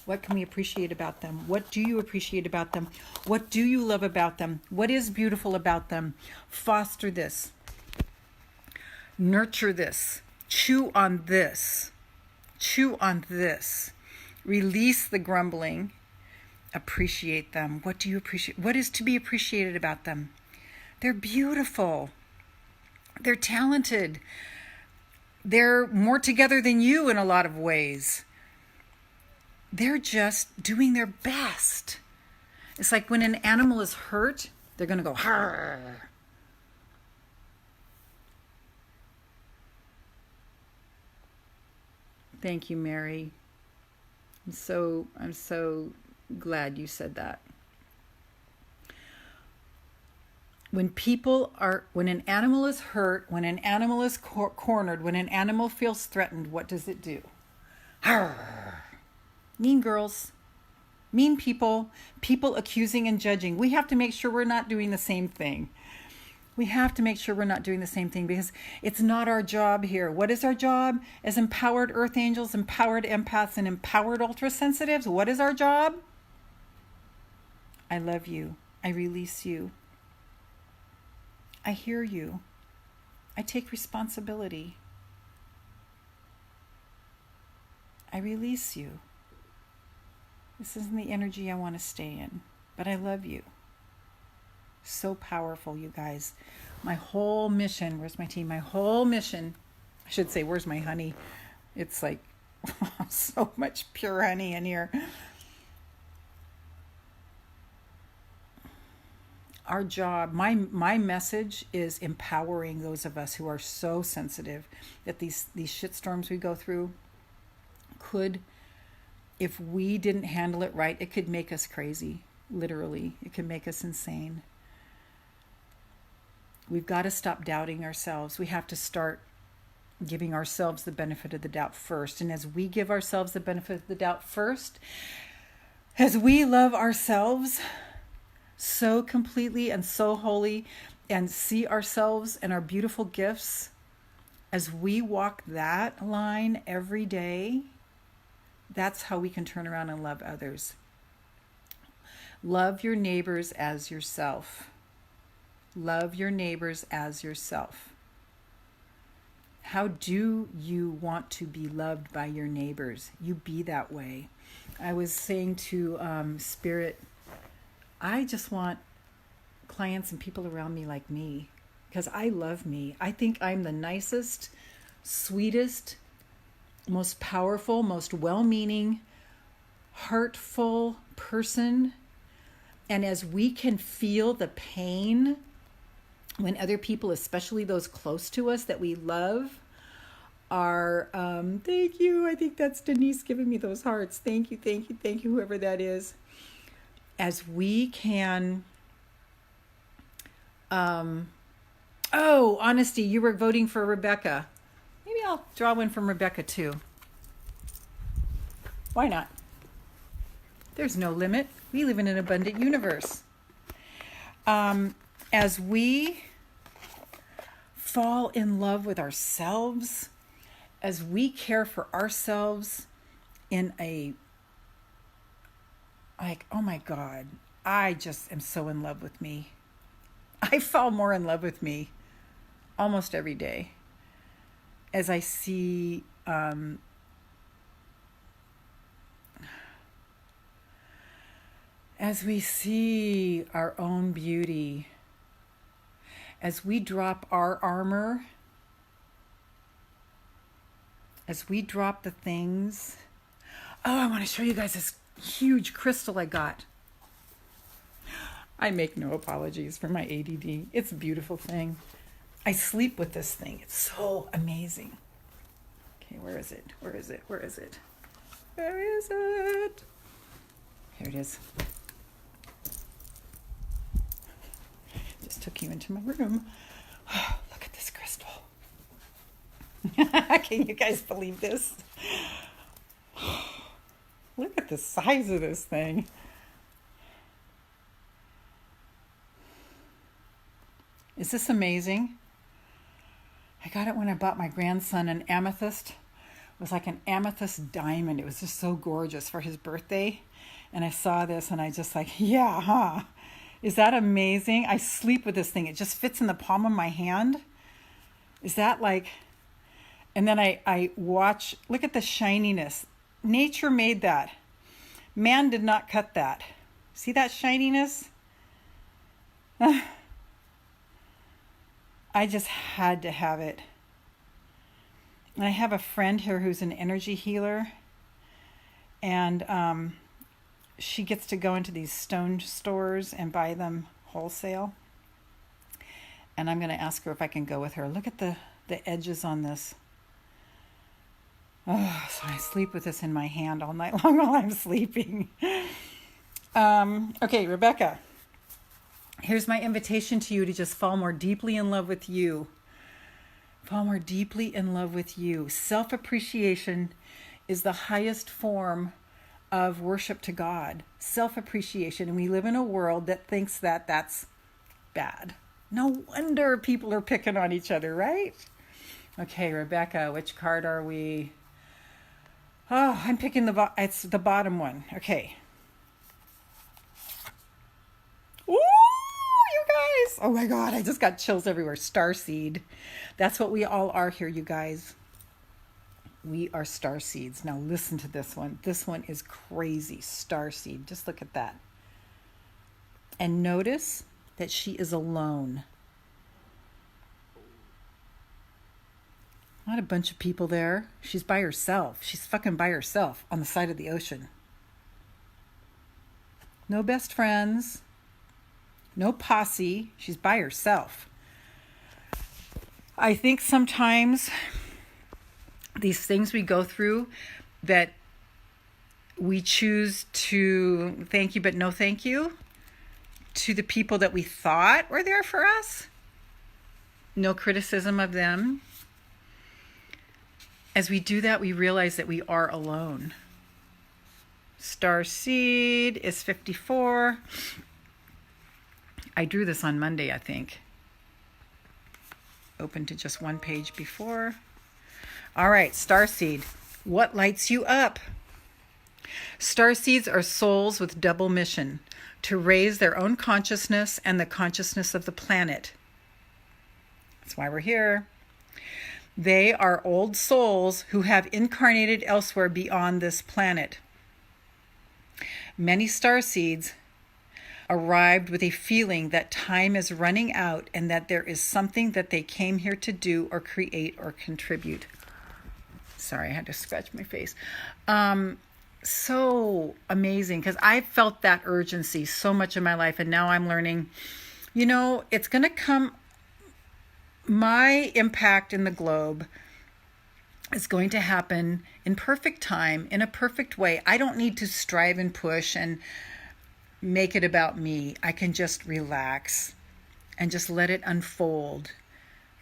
S1: what can we appreciate about them? What do you appreciate about them? What do you love about them? What is beautiful about them? Foster this. Nurture this. Chew on this. Chew on this. Release the grumbling. Appreciate them. What do you appreciate? What is to be appreciated about them? They're beautiful. They're talented. They're more together than you in a lot of ways. They're just doing their best. It's like when an animal is hurt, they're going to go, "Harr." Thank you, Mary. I'm so glad you said that. When an animal is hurt, when an animal is cornered, when an animal feels threatened, what does it do? Arr! Mean girls, mean people, people accusing and judging. We have to make sure we're not doing the same thing. We have to make sure we're not doing the same thing because it's not our job here. What is our job as empowered earth angels, empowered empaths, and empowered ultrasensitives? What is our job? I love you. I release you. I hear you. I take responsibility. I release you. This isn't the energy I want to stay in, but I love you. So powerful, you guys. My whole mission, where's my team? My whole mission, I should say, where's my honey? It's like so much pure honey in here. Our job, my message is empowering those of us who are so sensitive that these shitstorms we go through could if we didn't handle it right, it could make us crazy. Literally, it could make us insane. We've got to stop doubting ourselves. We have to start giving ourselves the benefit of the doubt first. And as we give ourselves the benefit of the doubt first, as we love ourselves so completely and so wholly and see ourselves and our beautiful gifts, as we walk that line every day, that's how we can turn around and love others. Love your neighbors as yourself. Love your neighbors as yourself. How do you want to be loved by your neighbors? You be that way. I was saying to Spirit, I just want clients and people around me like me, because I love me. I think I'm the nicest, sweetest, most powerful, most well-meaning, heartful person. And as we can feel the pain when other people, especially those close to us that we love, are, thank you. I think that's Denise giving me those hearts. Thank you, thank you, thank you, whoever that is. As we can, honesty, you were voting for Rebecca. Maybe I'll draw one from Rebecca too. Why not? There's no limit. We live in an abundant universe. As we fall in love with ourselves, as we care for ourselves in a, like, oh my God, I just am so in love with me. I fall more in love with me almost every day as I see as we see our own beauty, as we drop our armor, as we drop the things. Oh, I want to show you guys this huge crystal I got. I make no apologies for my ADD. It's a beautiful thing. I sleep with this thing. It's so amazing. Okay, where is it? Where is it? Where is it? Where is it? Here it is. Just took you into my room. Oh, look at this crystal. Can you guys believe this? Look at the size of this thing. Is this amazing? I got it when I bought my grandson an amethyst. It was like an amethyst diamond. It was just so gorgeous for his birthday. And I saw this and I just like, yeah, huh? Is that amazing? I sleep with this thing. It just fits in the palm of my hand. Is that like... And then I watch, look at the shininess. Nature made that. Man did not cut that. See that shininess? I just had to have it. And I have a friend here who's an energy healer. And she gets to go into these stone stores and buy them wholesale. And I'm going to ask her if I can go with her. Look at the edges on this. Oh, so I sleep with this in my hand all night long while I'm sleeping. Okay, Rebecca. Here's my invitation to you to just fall more deeply in love with you. Fall more deeply in love with you. Self-appreciation is the highest form of worship to God. Self-appreciation. And we live in a world that thinks that that's bad. No wonder people are picking on each other, right? Okay, Rebecca, which card are we? Oh, I'm picking it's the bottom one. Okay. Ooh, you guys. Oh my God, I just got chills everywhere. Starseed. That's what we all are here, you guys. We are starseeds. Now listen to this one. This one is crazy. Starseed. Just look at that. And notice that she is alone. Not a bunch of people there. She's by herself. She's fucking by herself on the side of the ocean. No best friends. No posse. She's by herself. I think sometimes these things we go through that we choose to thank you, but no thank you to the people that we thought were there for us. No criticism of them. As we do that, we realize that we are alone. Star seed is 54. I drew this on Monday, I think. Open to just one page before. All right, star seed. What lights you up? Star seeds are souls with double mission: to raise their own consciousness and the consciousness of the planet. That's why we're here. They are old souls who have incarnated elsewhere beyond this planet. Many star seeds arrived with a feeling that time is running out and that there is something that they came here to do or create or contribute. Sorry, I had to scratch my face. So amazing, because I felt that urgency so much in my life, and now I'm learning, it's going to come. My impact in the globe is going to happen in perfect time, in a perfect way. I don't need to strive and push and make it about me. I can just relax and just let it unfold.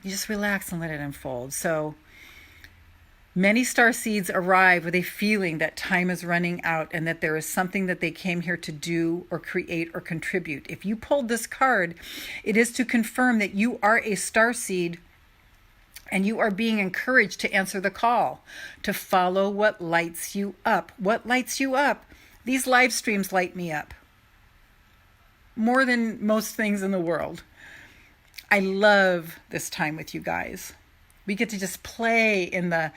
S1: You just relax and let it unfold. So many star seeds arrive with a feeling that time is running out and that there is something that they came here to do or create or contribute. If you pulled this card, it is to confirm that you are a star seed and you are being encouraged to answer the call, to follow what lights you up. What lights you up? These live streams light me up more than most things in the world. I love this time with you guys. We get to just play in the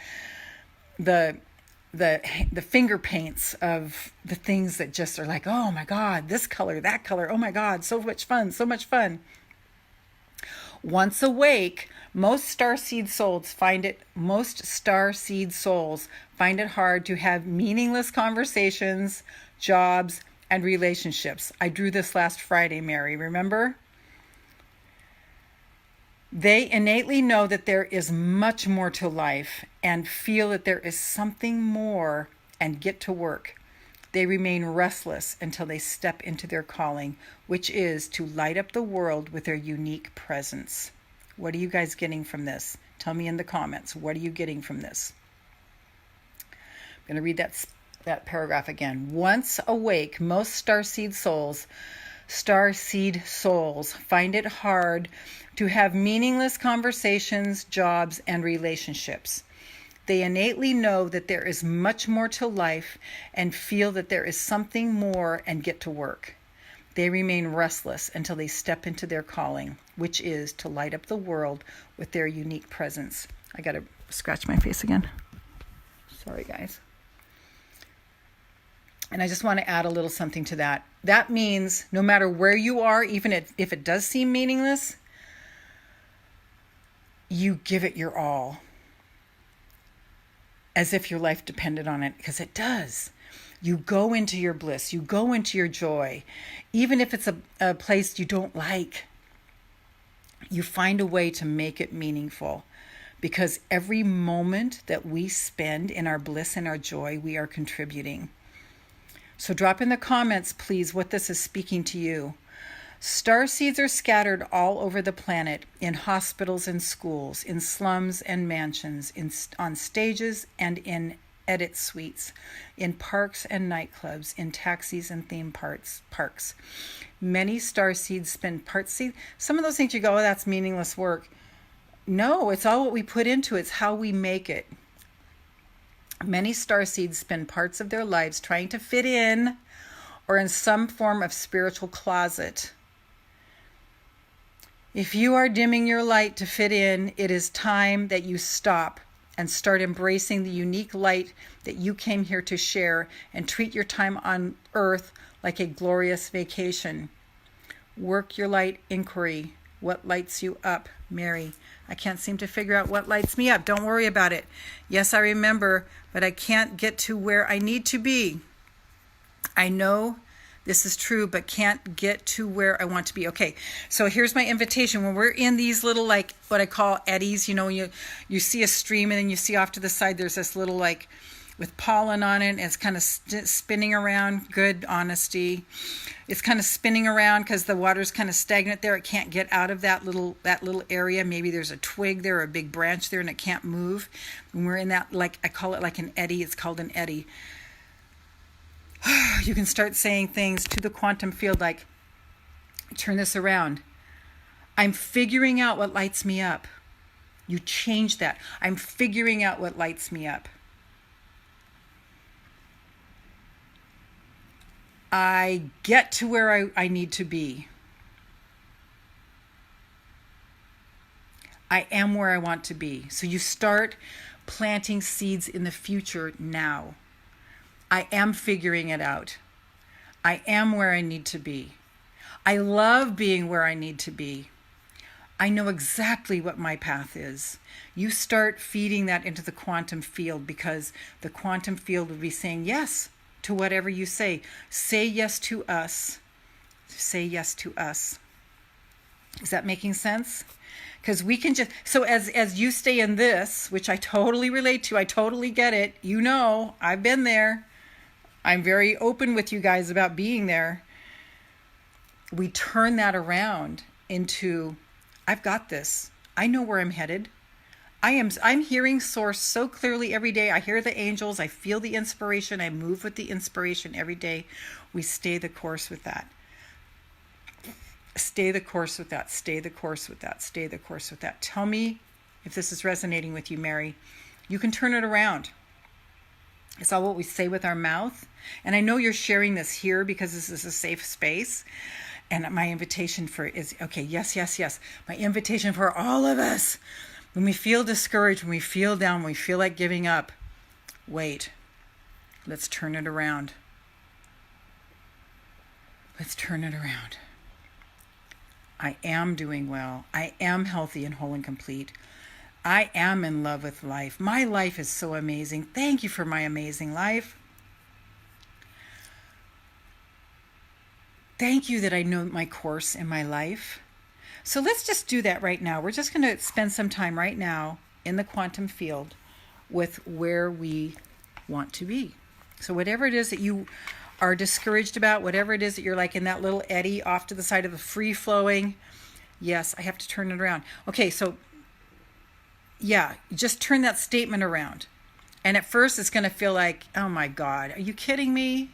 S1: finger paints of the things that just are like, oh my God, this color, that color, oh my God, so much fun, so much fun. Once awake, most starseed souls find it hard to have meaningless conversations, jobs, and relationships. I drew this last Friday, Mary, remember? They innately know that there is much more to life and feel that there is something more and get to work. They remain restless until they step into their calling, which is to light up the world with their unique presence. What are you guys getting from this? Tell me in the comments. What are you getting from this? I'm going to read that paragraph again. Once awake, most starseed souls find it hard to have meaningless conversations, jobs, and relationships. They innately know that there is much more to life and feel that there is something more and get to work. They remain restless until they step into their calling, which is to light up the world with their unique presence. I got to scratch my face again. Sorry, guys. And I just want to add a little something to that. That means no matter where you are, even if it does seem meaningless, you give it your all, as if your life depended on it, because it does. You go into your bliss, you go into your joy, even if it's a place you don't like. You find a way to make it meaningful, because every moment that we spend in our bliss and our joy, we are contributing. So drop in the comments, please, what this is speaking to you. Star seeds are scattered all over the planet, in hospitals and schools, in slums and mansions, on stages and in edit suites, in parks and nightclubs, in taxis and theme parks. Many star seeds spend some of those things you go, oh, that's meaningless work. No, it's all what we put into it. It's how we make it. Many star seeds spend parts of their lives trying to fit in or in some form of spiritual closet. If you are dimming your light to fit in, it is time that you stop and start embracing the unique light that you came here to share, and treat your time on earth like a glorious vacation. Work your light inquiry. What lights you up, Mary? I can't seem to figure out what lights me up. Don't worry about it. Yes, I remember, but I can't get to where I need to be. I know this is true, but can't get to where I want to be. Okay, so here's my invitation. When we're in these little, like, what I call eddies, you see a stream and then you see off to the side there's this little, like, with pollen on it. And it's kind of spinning around. Good honesty. It's kind of spinning around because the water's kind of stagnant there. It can't get out of that little area. Maybe there's a twig there or a big branch there and it can't move. When we're in that, like I call it like an eddy. It's called an eddy. You can start saying things to the quantum field like, turn this around. I'm figuring out what lights me up. You change that. I'm figuring out what lights me up. I get to where I need to be. I am where I want to be. So you start planting seeds in the future now. I am figuring it out. I am where I need to be. I love being where I need to be. I know exactly what my path is. You start feeding that into the quantum field because the quantum field will be saying yes to whatever you say. Say yes to us. Say yes to us. Is that making sense? Because we can just, so as you stay in this, which I totally relate to, I totally get it. You know, I've been there. I'm very open with you guys about being there. We turn that around into, I've got this. I know where I'm headed. I'm hearing source so clearly every day. I hear the angels. I feel the inspiration. I move with the inspiration every day. We stay the course with that. Stay the course with that. Stay the course with that. Stay the course with that. Tell me if this is resonating with you, Mary. You can turn it around. It's all what we say with our mouth. And I know you're sharing this here because this is a safe space. And my invitation is, okay, yes, yes, yes. My invitation for all of us, when we feel discouraged, when we feel down, when we feel like giving up, wait, let's turn it around. Let's turn it around. I am doing well. I am healthy and whole and complete. I am in love with life. My life is so amazing. Thank you for my amazing life. Thank you that I know my course in my life. So let's just do that right now. We're just going to spend some time right now in the quantum field with where we want to be. So whatever it is that you are discouraged about, whatever it is that you're like in that little eddy off to the side of the free flowing, yes, I have to turn it around. Okay, so yeah, just turn that statement around. And at first it's going to feel like, oh my God, are you kidding me?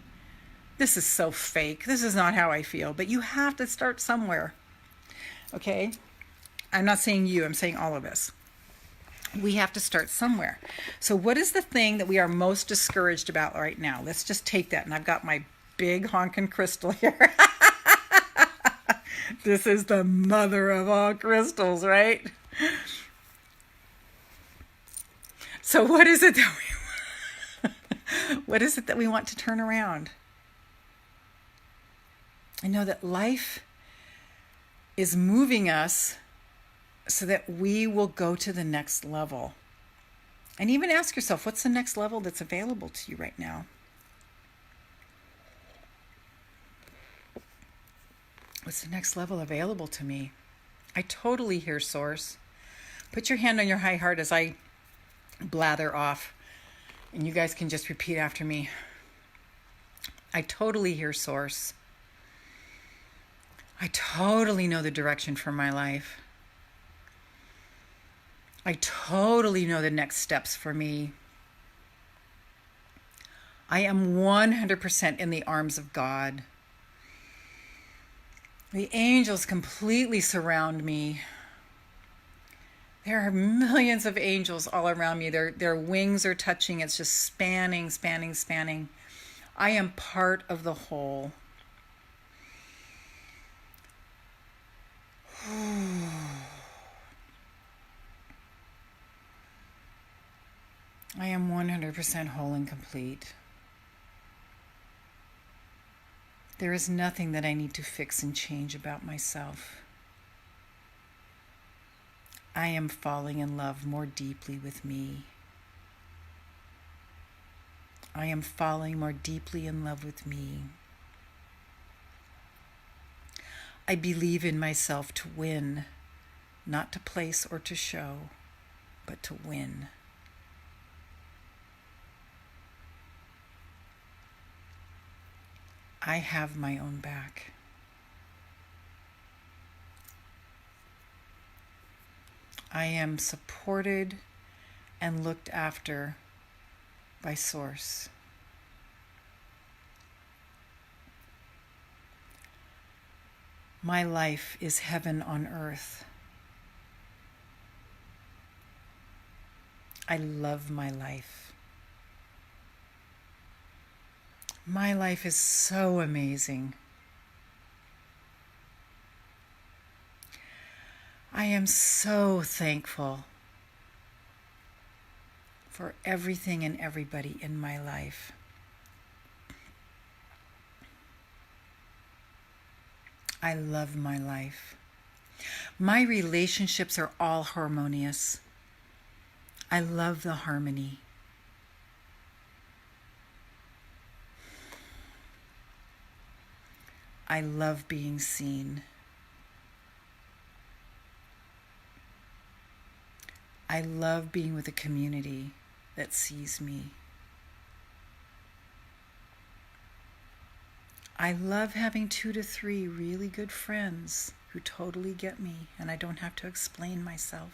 S1: This is so fake. This is not how I feel. But you have to start somewhere. Okay? I'm not saying you. I'm saying all of us. We have to start somewhere. So what is the thing that we are most discouraged about right now? Let's just take that. And I've got my big honking crystal here. This is the mother of all crystals, right? So what is it that what is it that we want to turn around? I know that life is moving us so that we will go to the next level. And even ask yourself, what's the next level that's available to you right now? What's the next level available to me? I totally hear Source. Put your hand on your high heart as I blather off. And you guys can just repeat after me. I totally hear Source. I totally know the direction for my life. I totally know the next steps for me. I am 100% in the arms of God. The angels completely surround me. There are millions of angels all around me. Their wings are touching. It's just spanning, spanning, spanning. I am part of the whole. I am 100% whole and complete. There is nothing that I need to fix and change about myself. I am falling in love more deeply with me. I am falling more deeply in love with me. I believe in myself to win, not to place or to show, but to win. I have my own back. I am supported and looked after by Source. My life is heaven on earth. I love my life. My life is so amazing. I am so thankful for everything and everybody in my life. I love my life. My relationships are all harmonious. I love the harmony. I love being seen. I love being with a community that sees me. I love having 2 to 3 really good friends who totally get me and I don't have to explain myself.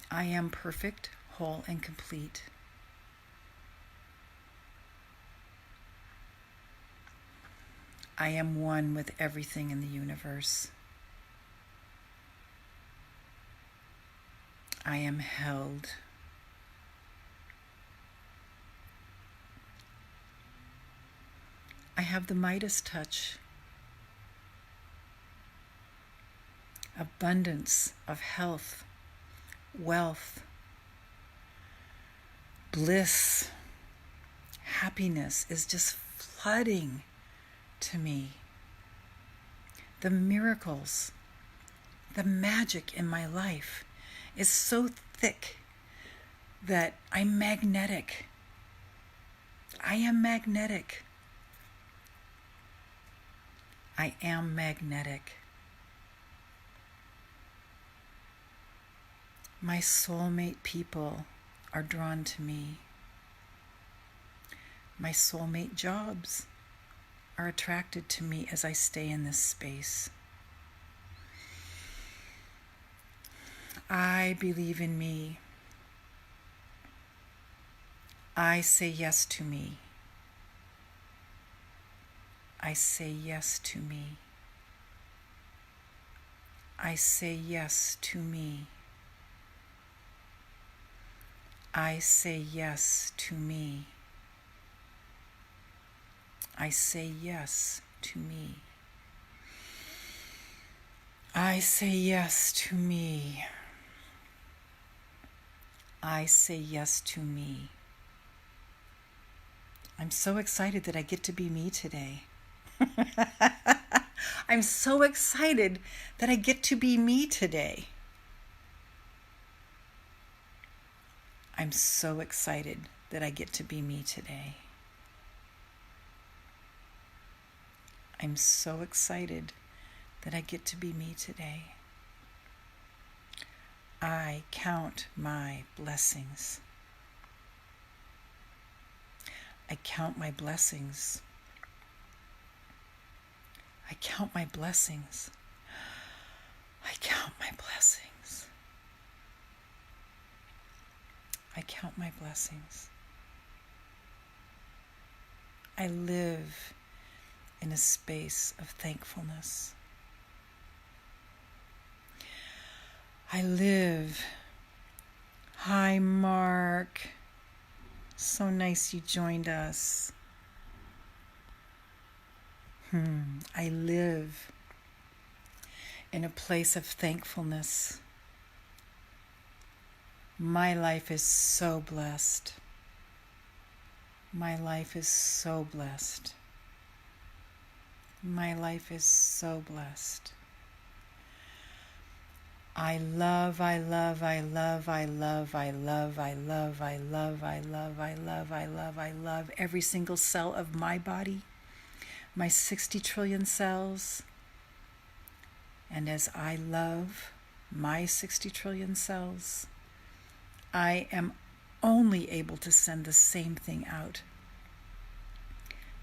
S1: I am perfect, whole, and complete. I am one with everything in the universe. I am held. I have the Midas touch. Abundance of health, wealth, bliss, happiness is just flooding to me. The miracles, the magic in my life is so thick that I'm magnetic. I am magnetic. I am magnetic. My soulmate people are drawn to me. My soulmate jobs are attracted to me as I stay in this space. I believe in me. I say yes to me. I say yes to me. I say yes to me. I say yes to me. I say yes to me. I say yes to me. I say yes to me. I'm so excited that I get to be me today. I'm so excited that I get to be me today. I'm so excited that I get to be me today. I'm so excited that I get to be me today. I count my blessings. I count my blessings. I count my blessings. I count my blessings. I count my blessings. I live in a space of thankfulness. I live. Hi, Mark. So nice you joined us. I live in a place of thankfulness. My life is so blessed. My life is so blessed. My life is so blessed. I love, I love, I love, I love, I love, I love, I love, I love, I love, I love, I love every single cell of my body, my 60 trillion cells. And as I love my 60 trillion cells, I am only able to send the same thing out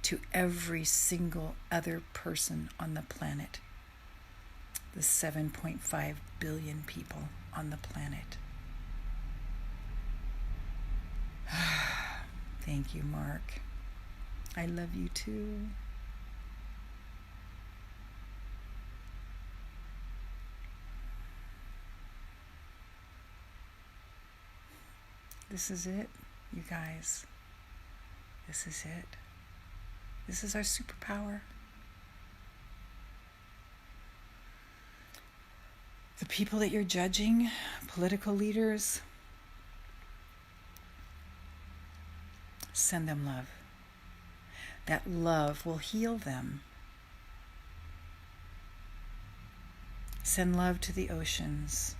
S1: to every single other person on the planet. The 7.5 billion people on the planet. Thank you, Mark. I love you too. This is it, you guys. This is it. This is our superpower. The people that you're judging, political leaders, send them love. That love will heal them. Send love to the oceans.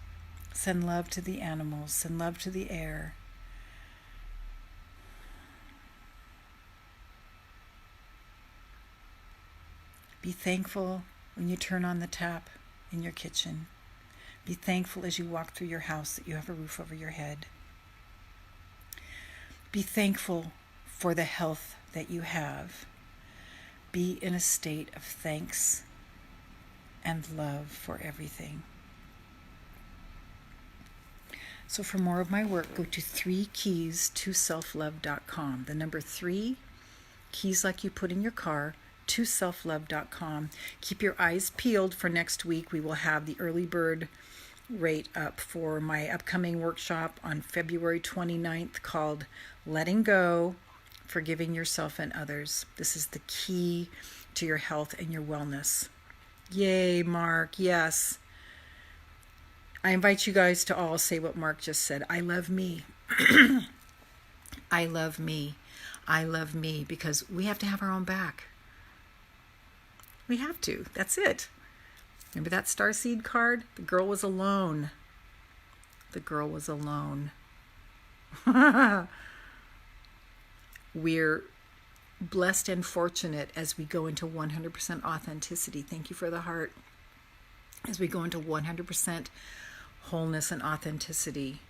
S1: Send love to the animals. Send love to the air. Be thankful when you turn on the tap in your kitchen. Be thankful as you walk through your house that you have a roof over your head. Be thankful for the health that you have. Be in a state of thanks and love for everything. So for more of my work, go to 3keys2selflove.com. The number 3, keys like you put in your car, to selflove.com. Keep your eyes peeled for next week. We will have the early bird rate up for my upcoming workshop on February 29th called Letting Go, Forgiving Yourself and Others. This is the key to your health and your wellness. Yay, Mark. Yes. I invite you guys to all say what Mark just said. I love me. I love me. I love me, because we have to have our own back. We have to. That's it. Remember that starseed card? The girl was alone. The girl was alone. We're blessed and fortunate as we go into 100% authenticity. Thank you for the heart. As we go into 100% wholeness and authenticity,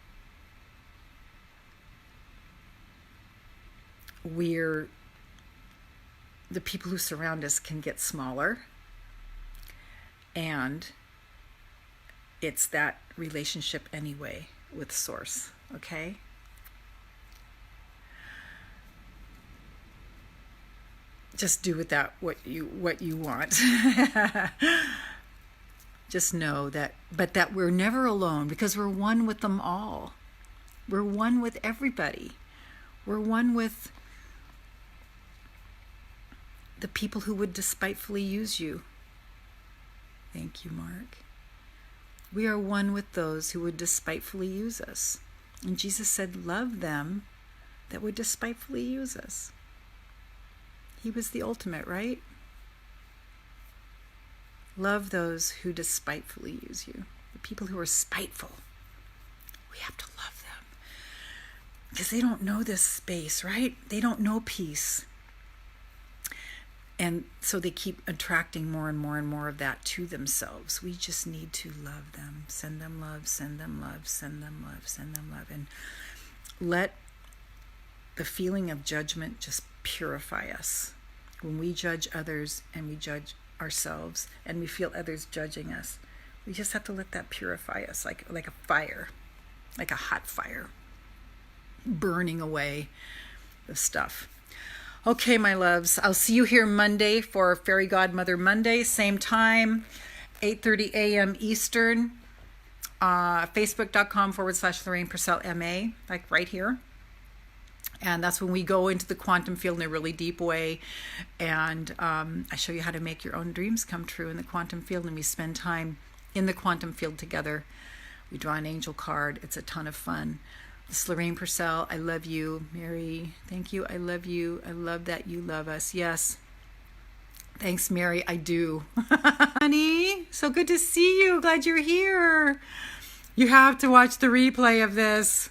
S1: the people who surround us can get smaller, and it's that relationship anyway with Source, okay? Just do with that what you want. Just know that, but that we're never alone, because we're one with them all. We're one with everybody. We're one with the people who would despitefully use you. Thank you, Mark. We are one with those who would despitefully use us. And Jesus said, love them that would despitefully use us. He was the ultimate, right? Love those who despitefully use you. The people who are spiteful. We have to love them. Because they don't know this space, right? They don't know peace. And so they keep attracting more and more and more of that to themselves. We just need to love them. Send them love, send them love, send them love, send them love. And let the feeling of judgment just purify us. When we judge others and we judge ourselves and we feel others judging us, we just have to let that purify us like a fire, like a hot fire, burning away the stuff. Okay, my loves, I'll see you here Monday for Fairy Godmother Monday, same time, 8:30 a.m. Eastern, facebook.com/Lorraine Pursell MA, like right here. And that's when we go into the quantum field in a really deep way. And I show you how to make your own dreams come true in the quantum field. And we spend time in the quantum field together. We draw an angel card. It's a ton of fun. This is Lorraine Pursell. I love you. Mary, thank you. I love you. I love that you love us. Yes. Thanks, Mary. I do. Honey, so good to see you. Glad you're here. You have to watch the replay of this.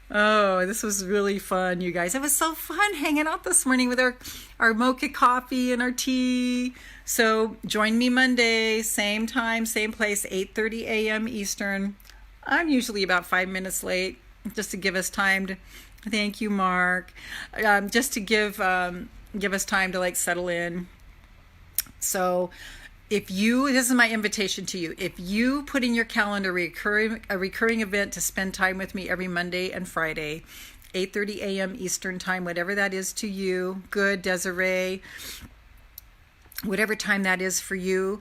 S1: Oh, this was really fun, you guys. It was so fun hanging out this morning with our mocha coffee and our tea. So join me Monday, same time, same place, 8:30 a.m. Eastern. I'm usually about 5 minutes late. just to give us time to, thank you, Mark, just to give us time to like settle in. So if you, this is my invitation to you, if you put in your calendar a recurring event to spend time with me every Monday and Friday, 8:30 a.m. Eastern time, whatever that is to you, good, Desiree, whatever time that is for you.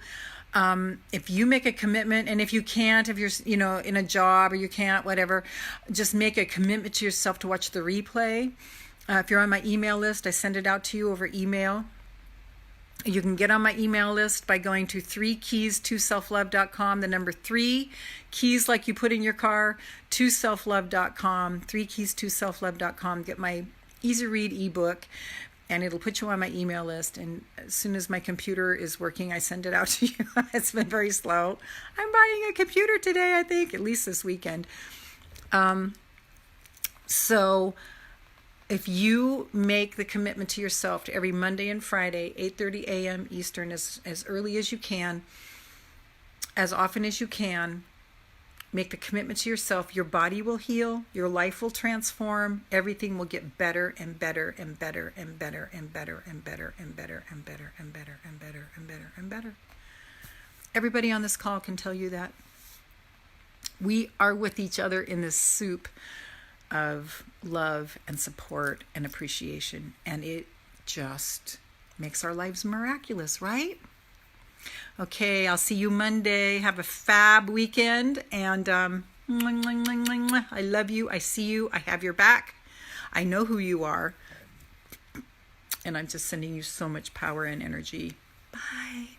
S1: If you make a commitment, and if you can't, if you're, in a job or you can't, whatever, just make a commitment to yourself to watch the replay. If you're on my email list, I send it out to you over email. You can get on my email list by going to 3keys2selflove.com, the number 3 keys like you put in your car, to selflove.com, 3keys2selflove.com. Get my easy read ebook, and it'll put you on my email list. And as soon as my computer is working, I send it out to you. It's been very slow. I'm buying a computer today, I think, at least this weekend. So if you make the commitment to yourself to every Monday and Friday, 8:30 a.m. Eastern, as early as you can, as often as you can, make the commitment to yourself, your body will heal, your life will transform, everything will get better and better and better and better and better and better and better and better and better and better and better and better. Everybody on this call can tell you that. We are with each other in this soup of love and support and appreciation, and it just makes our lives miraculous, right? Okay, I'll see you Monday. Have a fab weekend, and I love you. I see you. I have your back. I know who you are, and I'm just sending you so much power and energy. Bye.